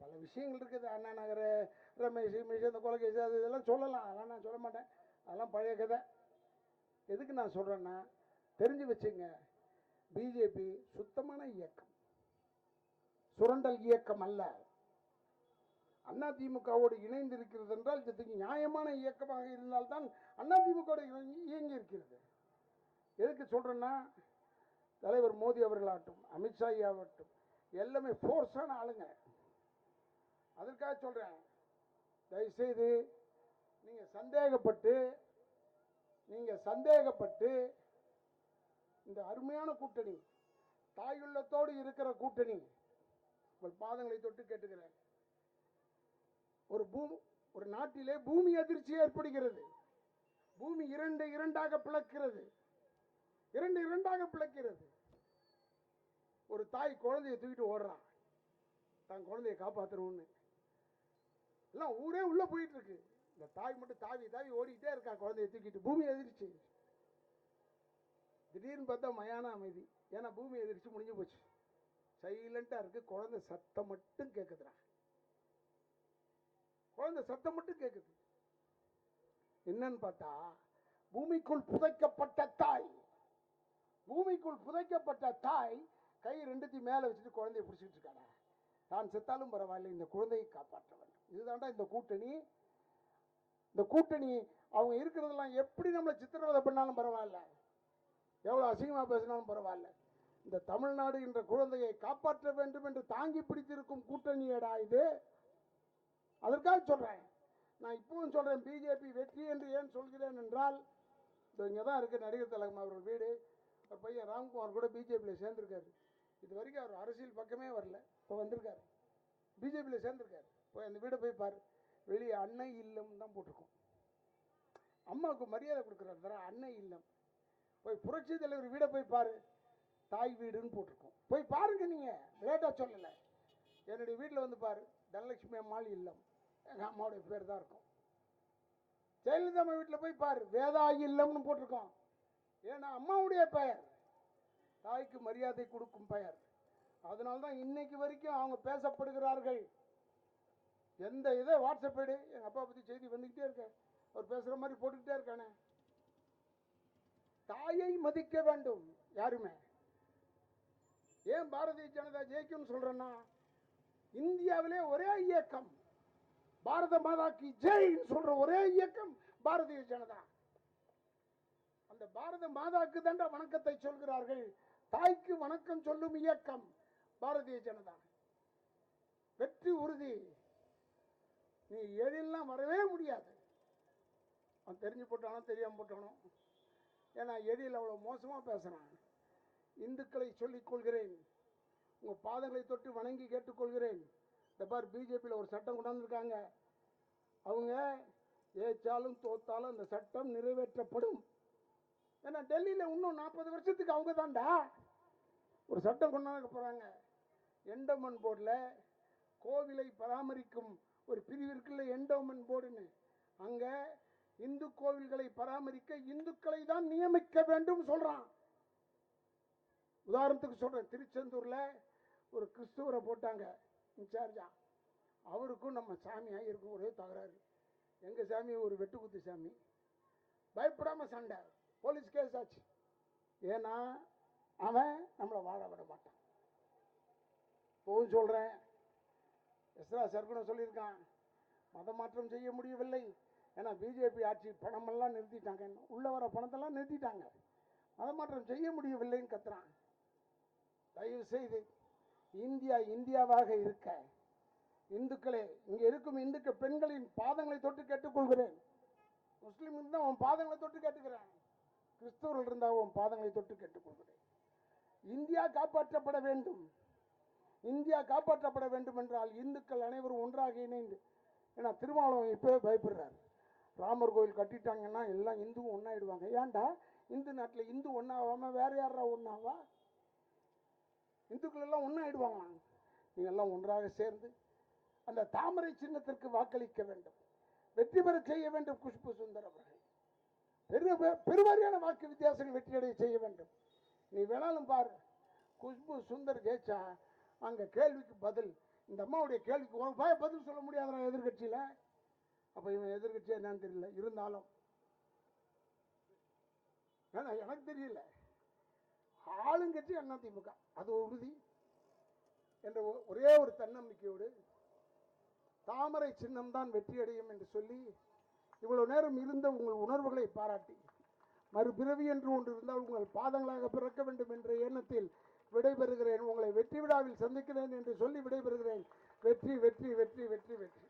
பல விஷயங்கள் இருக்குது. அண்ணா நகர், ரமேஷ் இந்த கொலைகேசி, அது இதெல்லாம் சொல்லலாம், அதெல்லாம் நான் சொல்ல மாட்டேன், அதெல்லாம் பழைய கதை. எதுக்கு நான் சொல்கிறேன்னா, தெரிஞ்சு வச்சுங்க, பிஜேபி சுத்தமான இயக்கம், சுரண்டல் இயக்கம் அல்ல. அண்ணா திமுகவோடு இணைந்து இருக்கிறது என்றால் இதுக்கு நியாயமான இயக்கமாக இருந்தால்தான் அண்ணா திமுகவோடு இயங்கி இருக்கிறது. எதுக்கு சொல்கிறேன்னா, தலைவர் மோடி அவர்களாகட்டும், அமித்ஷா ஆகட்டும், எல்லாமே ஃபோர்ஸான ஆளுங்க. அதற்காக சொல்கிறேன், தயவுசெய்து நீங்கள் சந்தேகப்பட்டு இந்த அருமையான கூட்டணி, தாயுள்ளத்தோடு இருக்கிற கூட்டணி, உங்கள் பாதங்களை தொட்டு கேட்டுக்கிறேன். ஒரு நாட்டிலே பூமி அதிர்ச்சி ஏற்படுகிறது. பூமி இரண்டாக பிளக்கிறது. ஒரு தாய் குழந்தையை தூக்கிட்டு ஓடுறான், தான் குழந்தையை காப்பாற்றணும்னு. எல்லாம் ஊரே உள்ள போயிட்டு இருக்கு. இந்த தாய் மட்டும் தாவி ஓடிக்கிட்டே இருக்கா குழந்தையை தூக்கிட்டு. பூமி எதிர்ச்சி. திடீர்னு பார்த்தா மயான அமைதி. ஏன்னா பூமி எதிர்ச்சி முடிஞ்சு போச்சு. சைலண்டா இருக்கு. குழந்தை சத்தம் மட்டும் கேட்குதுடா. குழந்தை சத்தம் மட்டும் கேட்குது. என்னன்னு பார்த்தா, பூமிக்குள் புதைக்கப்பட்ட தாய் கை ரெண்டுத்தையும் மேலே வச்சுட்டு குழந்தைய பிடிச்சிட்டு இருக்காடா. தான் செத்தாலும் பரவாயில்ல, இந்த குழந்தையை காப்பாற்ற வேண்டும். இதுதான்டா இந்த கூட்டணி. அவங்க இருக்கிறதெல்லாம் எப்படி நம்மளை சித்திரவதை பண்ணாலும் பரவாயில்ல, எவ்வளோ அசிங்கமாக பேசினாலும் பரவாயில்ல, இந்த தமிழ்நாடு என்ற குழந்தையை காப்பாற்ற வேண்டும் என்று தாங்கி பிடித்திருக்கும் கூட்டணியடா இது. அதற்காக சொல்கிறேன். நான் இப்பவும் சொல்கிறேன், பிஜேபி வெற்றி என்று ஏன் சொல்கிறேன் என்றால், இங்கே தான் இருக்குது நடிகர் திலகம் அவர்கள் வீடு. ஒரு பையன் ராம்குமார் கூட பிஜேபியில் சேர்ந்துருக்காரு. இது வரைக்கும் அவர் அரசியல் பக்கமே வரல, இப்போ வந்திருக்காரு, பிஜேபியில் சேர்ந்துருக்காரு. போய் அந்த வீடை போய் பாரு, வெளியே அன்னை இல்லம் தான் போட்டிருக்கோம். அம்மாவுக்கு மரியாதை கொடுக்குறாரு, அன்னை இல்லம். போய் புரட்சி தலைவர் வீடை போய் பாரு, தாய் வீடுன்னு போட்டிருக்கோம். போய் பாருங்க, நீங்கள் லேட்டாக சொல்லலை. என்னுடைய வீட்டில் வந்து பாரு, தனலட்சுமி அம்மாள் இல்லம், எங்கள் அம்மாவுடைய பேர் தான் இருக்கும். ஜெயலலிதா அம்மா வீட்டில் போய் பாரு, வேதா இல்லம்னு போட்டிருக்கோம். ஏன்னா அம்மாவுடைய பெயர், தாய்க்கு மரியாதை கொடுக்கும் பெயர். அதனால்தான் இன்னைக்கு வரைக்கும் அவங்க பேசப்படுகிறார்கள். எந்த இதை வாட்ஸ்அப் எடு, எங்கள் அப்பா பற்றி செய்தி வந்துக்கிட்டே இருக்க, அவர் பேசுகிற மாதிரி போட்டுக்கிட்டே இருக்கானே. தாயை மதிக்க வேண்டும் யாருமே. ஏன் பாரதிய ஜனதா ஜெயிக்கும்னு சொல்றேன்னா, இந்தியாவிலே ஒரே இயக்கம் பாரத மாதா கி ஜெய்ன்னு சொல்ற ஒரே இயக்கம் பாரதிய ஜனதா. அந்த பாரத மாதாக்கு தாண்ட வணக்கத்தை சொல்கிறார்கள். தாய்க்கு வணக்கம் சொல்லும் இயக்கம் பாரதிய ஜனதா. வெற்றி உறுதி. நீ எழிலாம் வரவே முடியாது. அவன் தெரிஞ்சு போட்டானோ தெரியாம போட்டானோ, ஏன்னா எழில் அவ்வளோ மோசமாக பேசுகிறான். இந்துக்களை சொல்லிக் கொள்கிறேன், உங்கள் பாதங்களை தொட்டு வணங்கி கேட்டுக்கொள்கிறேன். இந்த பார், பிஜேபியில் ஒரு சட்டம் கொண்டாந்துருக்காங்க. அவங்க ஏச்சாலும் தோத்தாலும் அந்த சட்டம் நிறைவேற்றப்படும். ஏன்னா டெல்லியில் இன்னும் 40 வருஷத்துக்கு அவங்க தாண்டா ஒரு சட்டம் கொண்டாந்து போகிறாங்க. என்டோமென்ட் போர்டில் கோவிலை பராமரிக்கும் ஒரு பிரிவு இருக்குல்ல, என்டோமென்ட் போர்டுன்னு. அங்கே இந்து கோவில்களை பராமரிக்க இந்துக்களை தான் நியமிக்க வேண்டும் சொல்றான். உதாரணத்துக்கு சொல்றேன், திருச்செந்தூர்ல ஒரு கிறிஸ்துவரை போட்டாங்க இன்சார்ஜா. அவருக்கும் நம்ம சாமி ஆகியிருக்கும் ஒரே தகராறு. எங்க சாமி ஒரு வெட்டுக்குத்து சாமி. பயப்படாம சண்டை, போலீஸ் கேஸ் ஆச்சு. ஏன்னா அவன் நம்மளை வாழ விட மாட்டான். இப்போவும் சொல்றேன், எஸ்ரா சர்க்குணம் சொல்லியிருக்கான், மத மாற்றம் செய்ய முடியவில்லை. ஏன்னா பிஜேபி ஆட்சி பணமெல்லாம் நிறுத்திட்டாங்க, உள்ள வர பணத்தெல்லாம் நிறுத்திட்டாங்க, மதமாற்றம் செய்ய முடியவில்லைன்னு கத்துறான். தயவு செய்து இந்தியா இந்தியாவாக இருக்க, இந்துக்களே, இங்கே இருக்கும் இந்துக்க பெண்களின் பாதங்களை தொட்டு கேட்டுக்கொள்கிறேன். முஸ்லீம் இருந்தால் உன் பாதங்களை தொட்டு கேட்டுக்கிறேன், கிறிஸ்தவர்கள் இருந்தால் உன் பாதங்களை தொட்டு கேட்டுக்கொள்கிறேன். இந்தியா காப்பாற்றப்பட வேண்டும். இந்தியா காப்பாற்றப்பட வேண்டும் என்றால் இந்துக்கள் அனைவரும் ஒன்றாக இணைந்து, ஏன்னா திருமாவளவன் இப்பவே பயப்படுறாரு, ராமர் கோயில் கட்டிட்டாங்கன்னா எல்லாம் இந்துவும் ஒன்னாயிடுவாங்க. ஏன்டா இந்து நாட்டில் இந்து ஒன்னாவாம வேற யாரா ஒன்னாவா? இந்துக்கள் எல்லாம் ஒன்னாயிடுவாங்க. நீங்க எல்லாம் ஒன்றாக சேர்ந்து அந்த தாமரை சின்னத்திற்கு வாக்களிக்க வேண்டும், வெற்றி பெற செய்ய வேண்டும். குஷ்பு சுந்தர் அவர்கள் பெருவாரியான வாக்கு வித்தியாசங்கள் வெற்றியடைய செய்ய வேண்டும். நீ வேணாலும் பாரு, குஷ்பு சுந்தர் ஜெயிச்சா அங்க கேள்விக்கு பதில், இந்த அம்மாவுடைய கேள்விக்கு ஒரு பதில் சொல்ல முடியாத எதிர்கட்சியில. அப்ப இவன் எதிர்கட்சியா என்னன்னு தெரியல, இருந்தாலும் எனக்கு தெரியல, ஆளுங்கட்சி அதிமுக அது உறுதி என்ற ஒரே ஒரு தன்னம்பிக்கையோடு தாமரை சின்னம் தான் வெற்றியடையும் என்று சொல்லி இவ்வளவு நேரம் இருந்த உங்கள் உணர்வுகளை பாராட்டி, மறுபிறவி என்று ஒன்று இருந்தால் உங்கள் பாதங்களாக பிறக்க வேண்டும் என்ற எண்ணத்தில் விடைபெறுகிறேன். உங்களை வெற்றி விழாவில் சந்திக்கிறேன் என்று சொல்லி விடைபெறுகிறேன். வெற்றி வெற்றி வெற்றி வெற்றி வெற்றி.